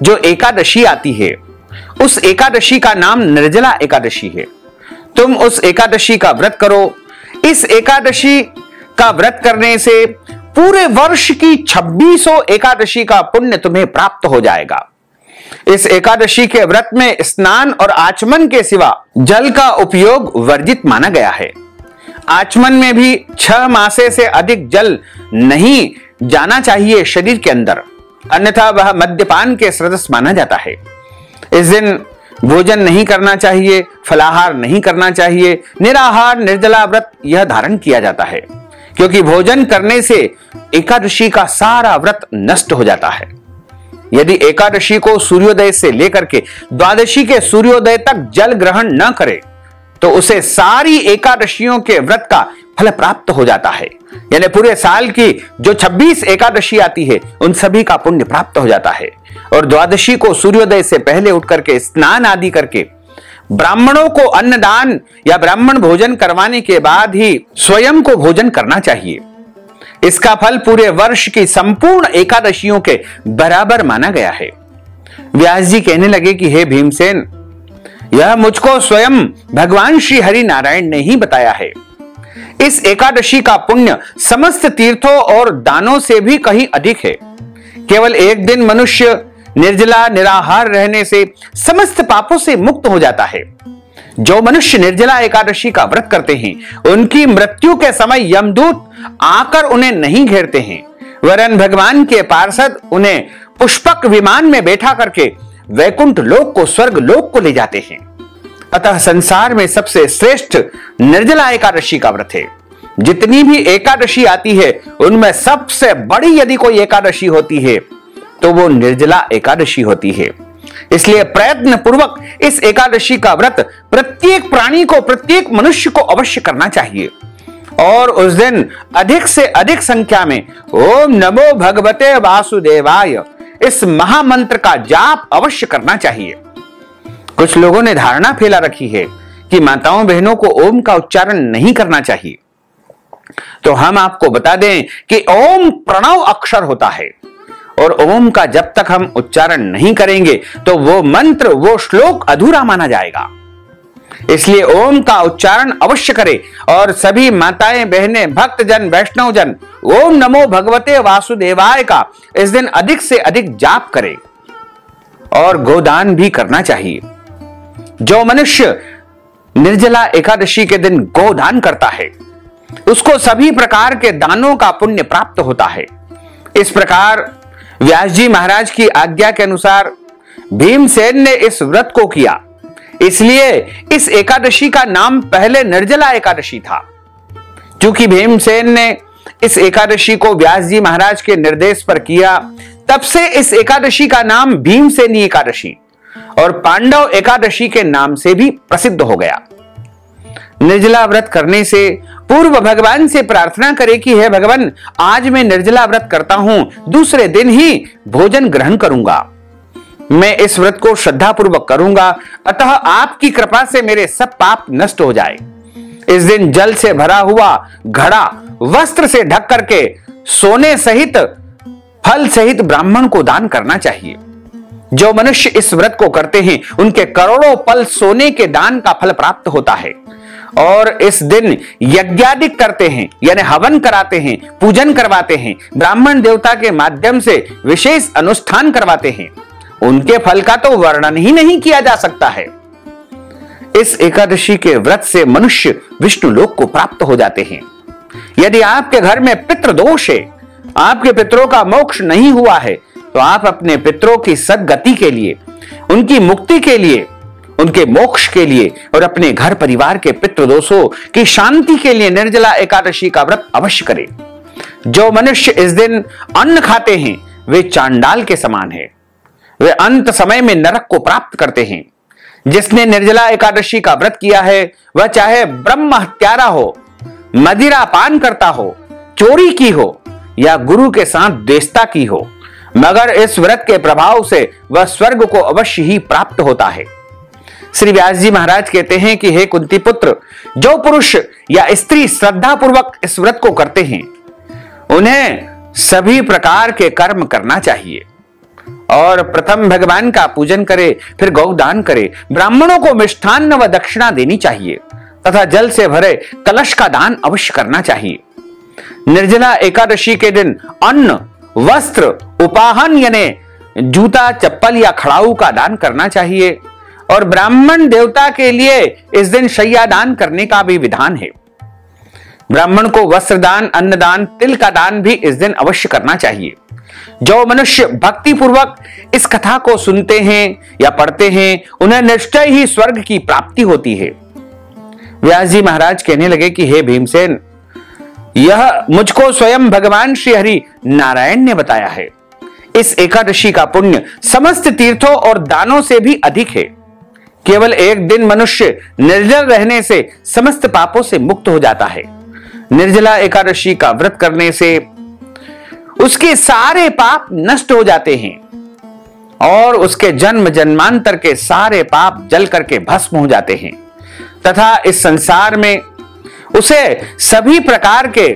जो एकादशी आती है उस एकादशी का नाम निर्जला एकादशी है। तुम उस एकादशी का व्रत करो। इस एकादशी का व्रत करने से पूरे वर्ष की 2600 एकादशी का पुण्य तुम्हें प्राप्त हो जाएगा। इस एकादशी के व्रत में स्नान और आचमन के सिवा जल का उपयोग वर्जित माना गया है। आचमन में भी 6 मासे से अधिक जल नहीं जाना चाहिए शरीर के अंदर, अन्यथा वह मद्यपान के सदृश माना जाता है। इस दिन भोजन नहीं करना चाहिए, फलाहार नहीं करना चाहिए, निराहार निर्जला व्रत यह धारण किया जाता है, क्योंकि भोजन करने से एकादशी का सारा व्रत नष्ट हो जाता है। यदि एकादशी को सूर्योदय से लेकर के द्वादशी के सूर्योदय तक जल ग्रहण न करे तो उसे सारी एकादशियों के व्रत का फल प्राप्त हो जाता है। यानी पूरे साल की जो 26 एकादशी आती है उन सभी का पुण्य प्राप्त हो जाता है। और द्वादशी को सूर्योदय से पहले उठ करके स्नान आदि करके ब्राह्मणों को अन्नदान या ब्राह्मण भोजन करवाने के बाद ही स्वयं को भोजन करना चाहिए। इसका फल पूरे वर्ष की संपूर्ण एकादशियों के बराबर माना गया है। व्यास जी कहने लगे कि हे भीमसेन, यह मुझको स्वयं भगवान श्री हरि नारायण ने ही बताया है। इस एकादशी का पुण्य समस्त तीर्थों और दानों से भी कहीं अधिक है। केवल एक दिन मनुष्य निर्जला निराहार रहने से समस्त पापों से मुक्त हो जाता है। जो मनुष्य निर्जला एकादशी का व्रत करते हैं उनकी मृत्यु के समय यमदूत आकर उन्हें नहीं घेरते हैं, वरन भगवान के पार्षद उन्हें पुष्पक विमान में बैठा करके वैकुंठ लोक को, स्वर्ग लोक को ले जाते हैं। अतः संसार में सबसे श्रेष्ठ निर्जला एकादशी का व्रत है। जितनी भी एकादशी आती है उनमें सबसे बड़ी यदि कोई एकादशी होती है तो वो निर्जला एकादशी होती है। इसलिए प्रयत्न पूर्वक इस एकादशी का व्रत प्रत्येक प्राणी को, प्रत्येक मनुष्य को अवश्य करना चाहिए और उस दिन अधिक से अधिक संख्या में ओम नमो भगवते वासुदेवाय इस महामंत्र का जाप अवश्य करना चाहिए। कुछ लोगों ने धारणा फैला रखी है कि माताओं बहनों को ओम का उच्चारण नहीं करना चाहिए, तो हम आपको बता दें कि ओम प्रणव अक्षर होता है और ओम का जब तक हम उच्चारण नहीं करेंगे तो वो मंत्र, वो श्लोक अधूरा माना जाएगा। इसलिए ओम का उच्चारण अवश्य करें और सभी माताएं बहनें भक्तजन वैष्णवजन ओम नमो भगवते वासुदेवाय का इस दिन अधिक से अधिक जाप करें और गोदान भी करना चाहिए। जो मनुष्य निर्जला एकादशी के दिन गोदान करता है उसको सभी प्रकार के दानों का पुण्य प्राप्त होता है। इस प्रकार व्यास जी महाराज की आज्ञा के अनुसार भीमसेन ने इस व्रत को किया। इसलिए इस एकादशी का नाम पहले निर्जला एकादशी था। क्योंकि भीमसेन ने इस एकादशी को व्यास जी महाराज के निर्देश पर किया, तब से इस एकादशी का नाम भीमसेनी एकादशी और पांडव एकादशी के नाम से भी प्रसिद्ध हो गया। निर्जला व्रत करने से पूर्व भगवान से प्रार्थना करें कि हे भगवान, आज मैं निर्जला व्रत करता हूं, दूसरे दिन ही भोजन ग्रहण करूंगा। मैं इस व्रत को श्रद्धा पूर्वक करूंगा, अतः आपकी कृपा से मेरे सब पाप नष्ट हो जाए। इस दिन जल से भरा हुआ घड़ा वस्त्र से ढक करके सोने सहित फल सहित ब्राह्मण को दान करना चाहिए। जो मनुष्य इस व्रत को करते हैं उनके करोड़ों पल सोने के दान का फल प्राप्त होता है। और इस दिन यज्ञादिक करते हैं, यानी हवन कराते हैं, पूजन करवाते हैं, ब्राह्मण देवता के माध्यम से विशेष अनुष्ठान करवाते हैं, उनके फल का तो वर्णन ही नहीं किया जा सकता है। इस एकादशी के व्रत से मनुष्य विष्णु लोक को प्राप्त हो जाते हैं। यदि आपके घर में पितृदोष है, आपके पितरों का मोक्ष नहीं हुआ है, तो आप अपने पितरों की सद्गति के लिए, उनकी मुक्ति के लिए, उनके मोक्ष के लिए और अपने घर परिवार के पितृदोषों की शांति के लिए निर्जला एकादशी का व्रत अवश्य करें। जो मनुष्य इस दिन अन्न खाते हैं वे चांडाल के समान है, वे अंत समय में नरक को प्राप्त करते हैं। जिसने निर्जला एकादशी का व्रत किया है वह चाहे ब्रह्म हत्यारा हो, मदिरा पान करता हो, चोरी की हो या गुरु के साथ द्वेषता की हो, मगर इस व्रत के प्रभाव से वह स्वर्ग को अवश्य ही प्राप्त होता है। श्री व्यास जी महाराज कहते हैं कि हे कुंती पुत्र, जो पुरुष या स्त्री श्रद्धा पूर्वक इस व्रत को करते हैं उन्हें सभी प्रकार के कर्म करना चाहिए और प्रथम भगवान का पूजन करे, फिर गौदान करे, ब्राह्मणों को मिष्ठान्न व दक्षिणा देनी चाहिए तथा जल से भरे कलश का दान अवश्य करना चाहिए। निर्जला एकादशी के दिन अन्न, वस्त्र, उपाहन यानी जूता, चप्पल या खड़ाऊ का दान करना चाहिए और ब्राह्मण देवता के लिए इस दिन शैया दान करने का भी विधान है। ब्राह्मण को वस्त्र दान, अन्न दान, तिल का दान भी इस दिन अवश्य करना चाहिए। जो मनुष्य भक्ति पूर्वक इस कथा को सुनते हैं या पढ़ते हैं उन्हें निश्चय ही स्वर्ग की प्राप्ति होती है। व्यास जी महाराज कहने लगे कि हे भीमसेन, यह मुझको स्वयं भगवान श्री हरि नारायण ने बताया है। इस एकादशी का पुण्य समस्त तीर्थों और दानों से भी अधिक है। केवल एक दिन मनुष्य निर्जल रहने से समस्त पापों से मुक्त हो जाता है। निर्जला एकादशी का व्रत करने से उसके सारे पाप नष्ट हो जाते हैं और उसके जन्म जन्मांतर के सारे पाप जल करके भस्म हो जाते हैं तथा इस संसार में उसे सभी प्रकार के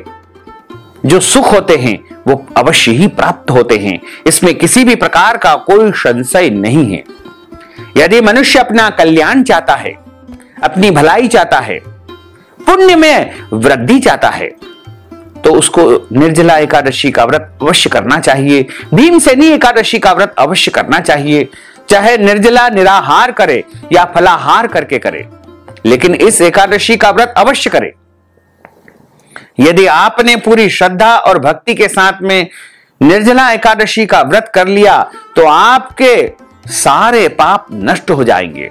जो सुख होते हैं वो अवश्य ही प्राप्त होते हैं। इसमें किसी भी प्रकार का कोई संशय नहीं है। यदि मनुष्य अपना कल्याण चाहता है, अपनी भलाई चाहता है, पुण्य में वृद्धि चाहता है, तो उसको निर्जला एकादशी का व्रत अवश्य करना चाहिए। भीमसेनी एकादशी का व्रत अवश्य करना चाहिए, चाहे निर्जला निराहार करे या फलाहार करके करे, लेकिन इस एकादशी का व्रत अवश्य करे। यदि आपने पूरी श्रद्धा और भक्ति के साथ में निर्जला एकादशी का व्रत कर लिया तो आपके सारे पाप नष्ट हो जाएंगे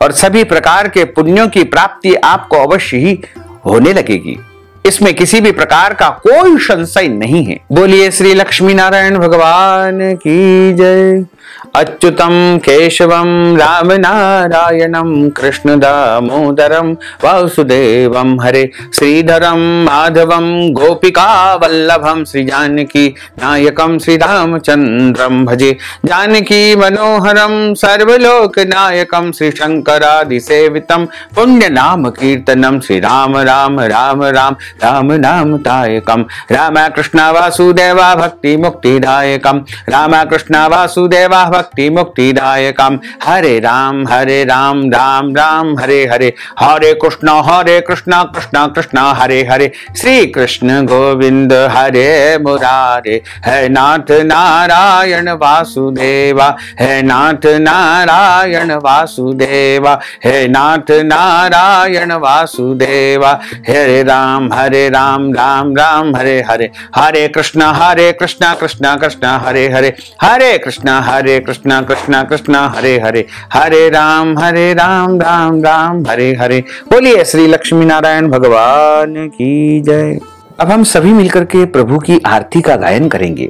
और सभी प्रकार के पुण्यों की प्राप्ति आपको अवश्य ही होने लगेगी। इसमें किसी भी प्रकार का कोई संशय नहीं है। बोलिए श्री लक्ष्मी नारायण भगवान की जय। अच्युतम केशवम राम नारायणम कृष्ण दामोदरम वासुदेवम हरे श्रीधरम माधवम गोपिका वल्लभम श्री जानकी नायकम श्री रामचंद्रम भजे। जानकी मनोहरम सर्वलोक नायकम श्री शंकरादि सेवितम पुण्य नाम कीर्तनम श्री राम राम राम राम राम नाम दायकम। राम कृष्ण वासुदेवा भक्ति मुक्तिदायकम। राम कृष्ण वासुदेवा भक्ति मुक्तिदायकम। हरे राम राम राम हरे हरे। हरे कृष्ण कृष्ण कृष्ण हरे हरे। श्री कृष्ण गोविंद हरे मुरारे। है नाथ नारायण वासुदेवा। है नाथ नारायण वासुदेवा। है नाथ नारायण वासुदेवा। हरे राम राम राम हरे हरे। हरे कृष्ण कृष्ण कृष्ण हरे हरे। हरे कृष्ण कृष्ण कृष्ण हरे हरे। हरे राम राम राम हरे हरे। बोलिए श्री लक्ष्मी नारायण भगवान की जय। अब हम सभी मिलकर के प्रभु की आरती का गायन करेंगे।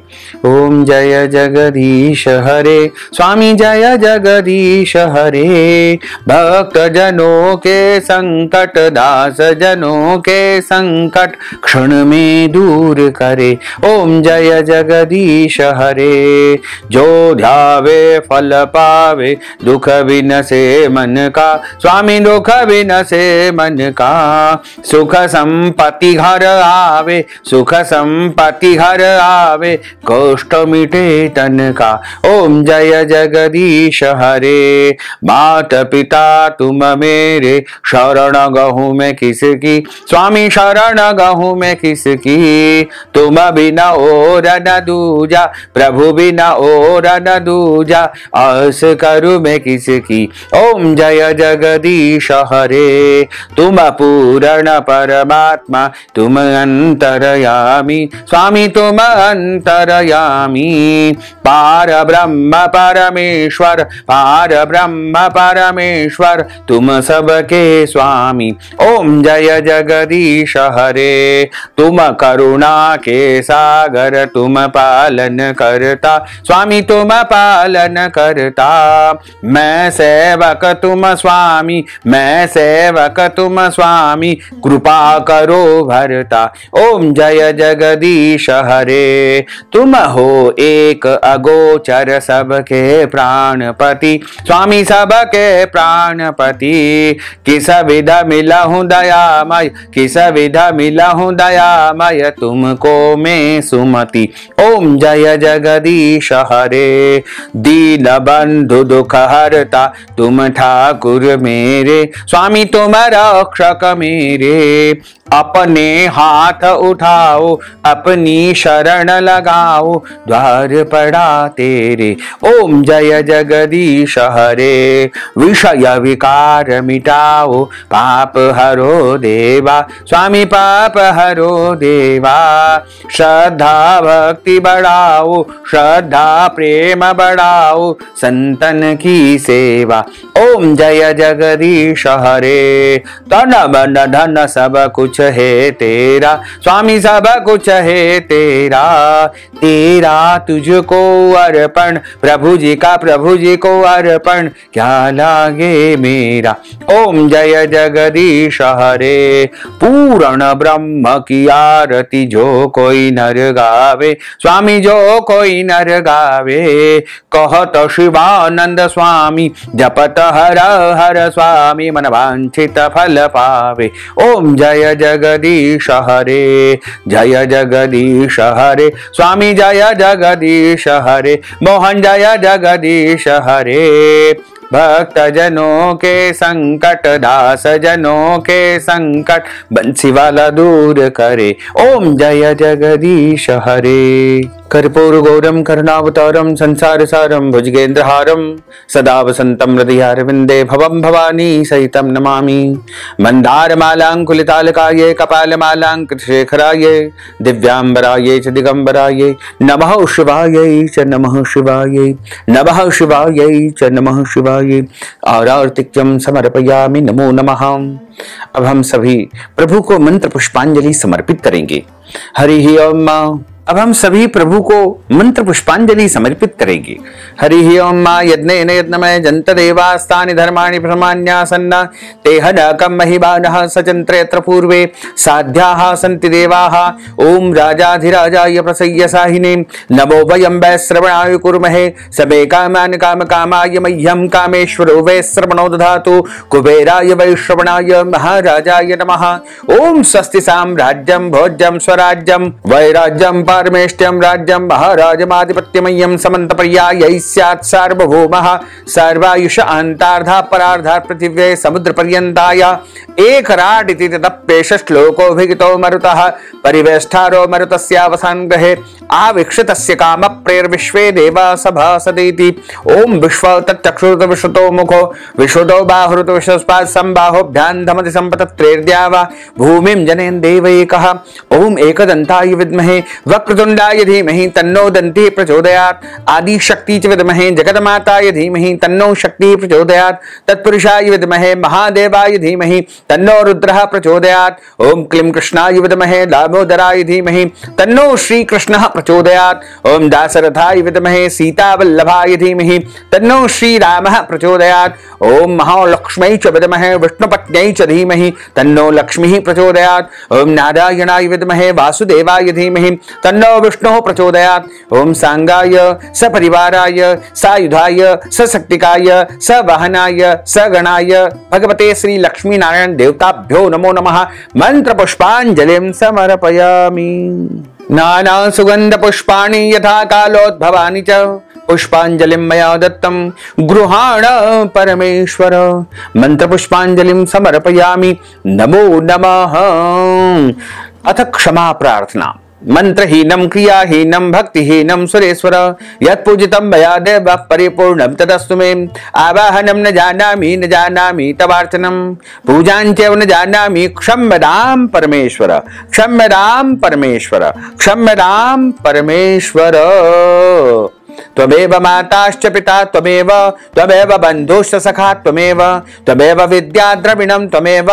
ओम जय जगदीश हरे। स्वामी जय जगदीश हरे। भक्त जनों के संकट, दास जनों के संकट क्षण में दूर करे। ओम जय जगदीश हरे। जो ध्यावे फल पावे, दुख विनसे मन का। स्वामी दुख विनसे मन का। सुख संपत्ति घर आ पावे, सुख संपत्ति घर आवे, कष्ट मिटे तन का। ओम जय जगदीश हरे। मात पिता तुम मेरे, शरण गहूँ मैं किसकी, स्वामी शरण गहूँ मैं किसकी। तुम बिना और न दूजा, प्रभु बिना और न दूजा, आस करूँ मैं किसकी। ओम जय जगदीश हरे। तुम पूर्ण परमात्मा, तुम अंतरयामी, स्वामी तुम अंतरयामी। पार ब्रह्म परमेश्वर, पार ब्रह्म परमेश्वर, तुम सबके स्वामी। ओम जय जगदीश हरे। तुम करुणा के सागर, तुम पालन करता, स्वामी तुम पालन करता। मैं सेवक तुम स्वामी, मैं सेवक तुम स्वामी, कृपा करो भरता। ओम जय जगदीश हरे। तुम हो एक अगोचर, सबके प्राणपति, स्वामी सबके प्राणपति। किस विधा मिला हूँ दयामय, किस विधा मिला हूँ दयामय, तुमको मैं सुमति। ओम जय जगदीश हरे। दीन बंधु दुख हरता, तुम ठाकुर मेरे, स्वामी तुम रक्षक मेरे। अपने हाथ उठाओ, अपनी शरण लगाओ, द्वार पड़ा तेरे। ओम जय जगदीश हरे। विषय विकार मिटाओ, पाप हरो देवा, स्वामी पाप हरो देवा। श्रद्धा भक्ति बढ़ाओ, श्रद्धा प्रेम बढ़ाओ, संतन की सेवा। ओम जय जगदीश हरे। तन मन धन सब कुछ है तेरा, स्वामी सब कुछ है तेरा। तेरा तुझको अर्पण, प्रभु जी का प्रभु जी को अर्पण, क्या लागे मेरा। ओम जय जगदीश हरे। पूर्ण ब्रह्म की आरती जो कोई नर गावे, स्वामी जो कोई नर गावे। कहत शिवानंद स्वामी, जपत हर हर स्वामी, मन वांछित फल पावे। ओम जय जगदीश हरे। जय जगदीश हरे। स्वामी जय जगदीश हरे। मोहन जय जगदीश हरे। भक्त जनों के संकट, दास जनों के संकट, बंसी वाला दूर करे। ओम जय जगदीश हरे। कर्पूर गौरम करुणावतारम, संसार सारम, भुजगेन्द्रहारम, सदा वसंतम हृदयारविंदे, भवम भवानी सहितम नमामि। मंदार मालांकुलितालकाये, कपाल मालांकृतशेखराये, दिव्यांबराये च दिगंबराये, नमः शिवाय च नमः शिवाय, नमः शिवाय च नमः शिवाय। आरतिक्यम समर्पयामि, नमो नमः। अब हम सभी प्रभु को मंत्र पुष्पांजलि समर्पित करेंगे। हरि ओम। अब हम सभी प्रभु को मंत्र पुष्पांजलि समर्पित करेंगे। हरि ओम। यज्ञेन यज्ञमय जंत देवास्तानि धर्माणि प्रमाण्यासन्न, तेह न कम महिमानः सचन्त्र यत्र पूर्वे साध्याः सन्ति देवाः। ओम राजाधिराजाय प्रसय्य साहिने, नमो वयं वै श्रवणाय कुर्महे। सबे कामान् काम कामाय, मह्यं कामेश्वरो वै श्रवणो दधातु। कुबेराय वै श्रवणाय महाराजाय नमः। ओम स्वस्ति साम्राज्यं भोज्यं स्वराज्यं वैराज्यं पारमेष्ट्यं राज्यं महाराजमाधिपत्यमय्यं समन्तपर्यायै स्यात् सार्वभौमः। सर्वायुष अन्तार्धा परार्धा पृथिव्यै समुद्रपर्यन्ताय एकराट् इति तदप्येष श्लोकोऽभिहितो मरुतः। परिवेष्टारो मरुतस्यावसान् ग्रहे, आवीक्षितस्य कामप्रेर्विश्वे देवा सभासदेति। ओम विश्व तच्चक्षुरुत विश्रुतो मुखो, विश्रुतो बाहुरुत विश्वस्पात् संबाहोभ्यां धमति सम्पतत्रेर्द्या वा भूमिं जनयन् देवैकः। ओम एकदन्ताय विद्महे वक्रतुंडाय धीमहि तन्नो दन्तिः प्रचोदयात्। आदि शक्ति च विद्महे जगन्माताय धीमहि तन्नो शक्तिः प्रचोदयात्। तत्पुरुषाय विद्महे महादेवाय धीमहि तन्नो रुद्रः प्रचोदयात्। ओम क्लीं कृष्णाय विद्महे दामोदराय धीमहि तन्नो श्री कृष्णः प्रचोदयात्। ओम दासरथाय विद्महे सीतावल्लभाय धीमहि तन्नो श्री रामः प्रचोदयात्। ओम महालक्ष्म्यै च विद्महे विष्णुपत्न्यै च धीमहि तन्नो लक्ष्मीः प्रचोदयात्। ओम नारायणाय विद्महे वासुदेवाय धीमहि तन्नो विष्णुः प्रचोदयात्। ओम सांगाय सपरिवाराय सायुधाय सशक्तिकाय सवाहनाय सगणाय भगवते श्री लक्ष्मी नारायण देवताभ्यो नमो नमः। मंत्र पुष्पांजलिं समर्पयामि। नाना सुगंध पुष्पाणि यथा कालोद्भवानि च पुष्पांजलिं मया दत्तं गृहाण परमेश्वर। मंत्र पुष्पांजलिं समर्पयामि। नमो नमः। अथ क्षमा प्रार्थना। मंत्रहीनं क्रियाहीनं भक्तिहीनं सुरेश्वर यत्पूजितं मया देव परिपूर्णं तदस्तु मे। आवाहनं न जानामि तवार्चनं पूजां चैव न जानामि क्षम्यतां परमेश्वर क्षम्यतां परमेश्वर क्षम्यतां परमेश्वर। त्वमेव माताश्च पिता त्वमेव त्वमेव बन्धुश्च सखा त्वमेव त्वमेव विद्या द्रविणं त्वमेव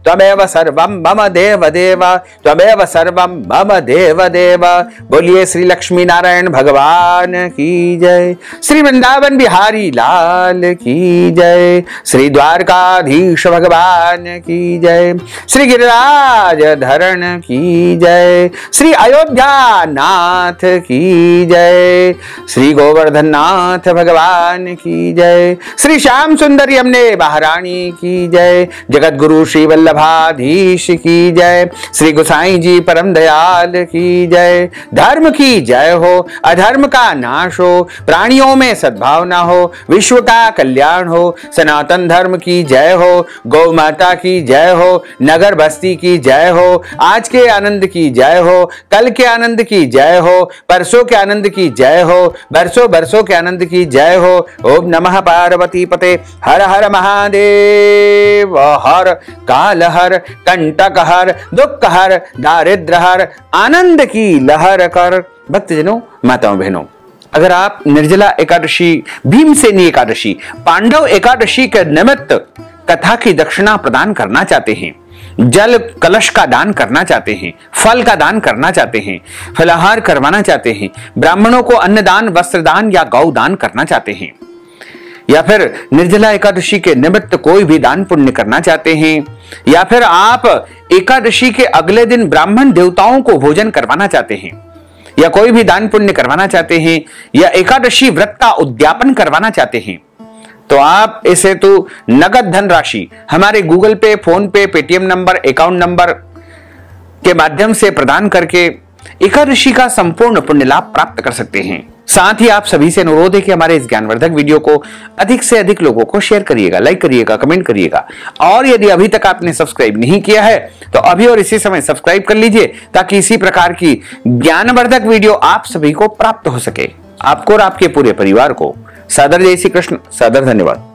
त्वमेव सर्वं मम देव देव त्वमेव सर्वं मम देव देव। बोलिए श्री लक्ष्मी नारायण भगवान की जय। श्री वृंदावन बिहारी लाल की जय। श्री द्वारकाधीश भगवान की जय। श्री गिरिराज धरण की जय। श्री अयोध्या नाथ की जय। श्री गोवर्धन नाथ भगवान की जय। श्री श्याम सुंदर यमुने महारानी की जय। जगत गुरु श्री वल्लभाधीश की जय। श्री गोसाई जी परम दयाल की जय। धर्म की जय हो, अधर्म का नाश हो, प्राणियों में सद्भावना हो, विश्व का कल्याण हो। सनातन धर्म की जय हो, गौ माता की जय हो, नगर बस्ती की जय हो, आज के आनंद की जय हो, कल के आनंद की जय हो, परसों के आनंद की जय हो, बरसों बरसों के आनंद की जय हो। ओम नमः पार्वती पते। हर हर महादेव। हर काल हर कंटक हर दुख हर दारिद्र हर आनंद की लहर कर। भक्तजनों माताओं बहनों, अगर आप निर्जला एकादशी भीमसेनी एकादशी पांडव एकादशी के निमित्त कथा की दक्षिणा प्रदान करना चाहते हैं, जल कलश का दान करना चाहते हैं, फल का दान करना चाहते हैं, फलाहार करवाना चाहते हैं, ब्राह्मणों को अन्नदान वस्त्रदान या गौ दान करना चाहते हैं, या फिर निर्जला एकादशी के निमित्त कोई भी दान पुण्य करना चाहते हैं, या फिर आप एकादशी के अगले दिन ब्राह्मण देवताओं को भोजन करवाना चाहते हैं, या कोई भी दान पुण्य करवाना चाहते हैं, या एकादशी व्रत का उद्यापन करवाना चाहते हैं, तो आप इस हेतु नगद धनराशि हमारे गूगल पे, फोन पे, पेटीएम नंबर, अकाउंट नंबर के माध्यम से प्रदान करके एकादशी का संपूर्ण पुण्य लाभ प्राप्त कर सकते हैं। साथ ही आप सभी से अनुरोध है कि हमारे इस ज्ञानवर्धक वीडियो को अधिक से अधिक लोगों को शेयर करिएगा, लाइक करिएगा, कमेंट करिएगा, और यदि अभी तक आपने सब्सक्राइब नहीं किया है तो अभी और इसी समय सब्सक्राइब कर लीजिए, ताकि इसी प्रकार की ज्ञानवर्धक वीडियो आप सभी को प्राप्त हो सके। आपको और आपके पूरे परिवार को सादर जय श्री कृष्ण, सादर धन्यवाद।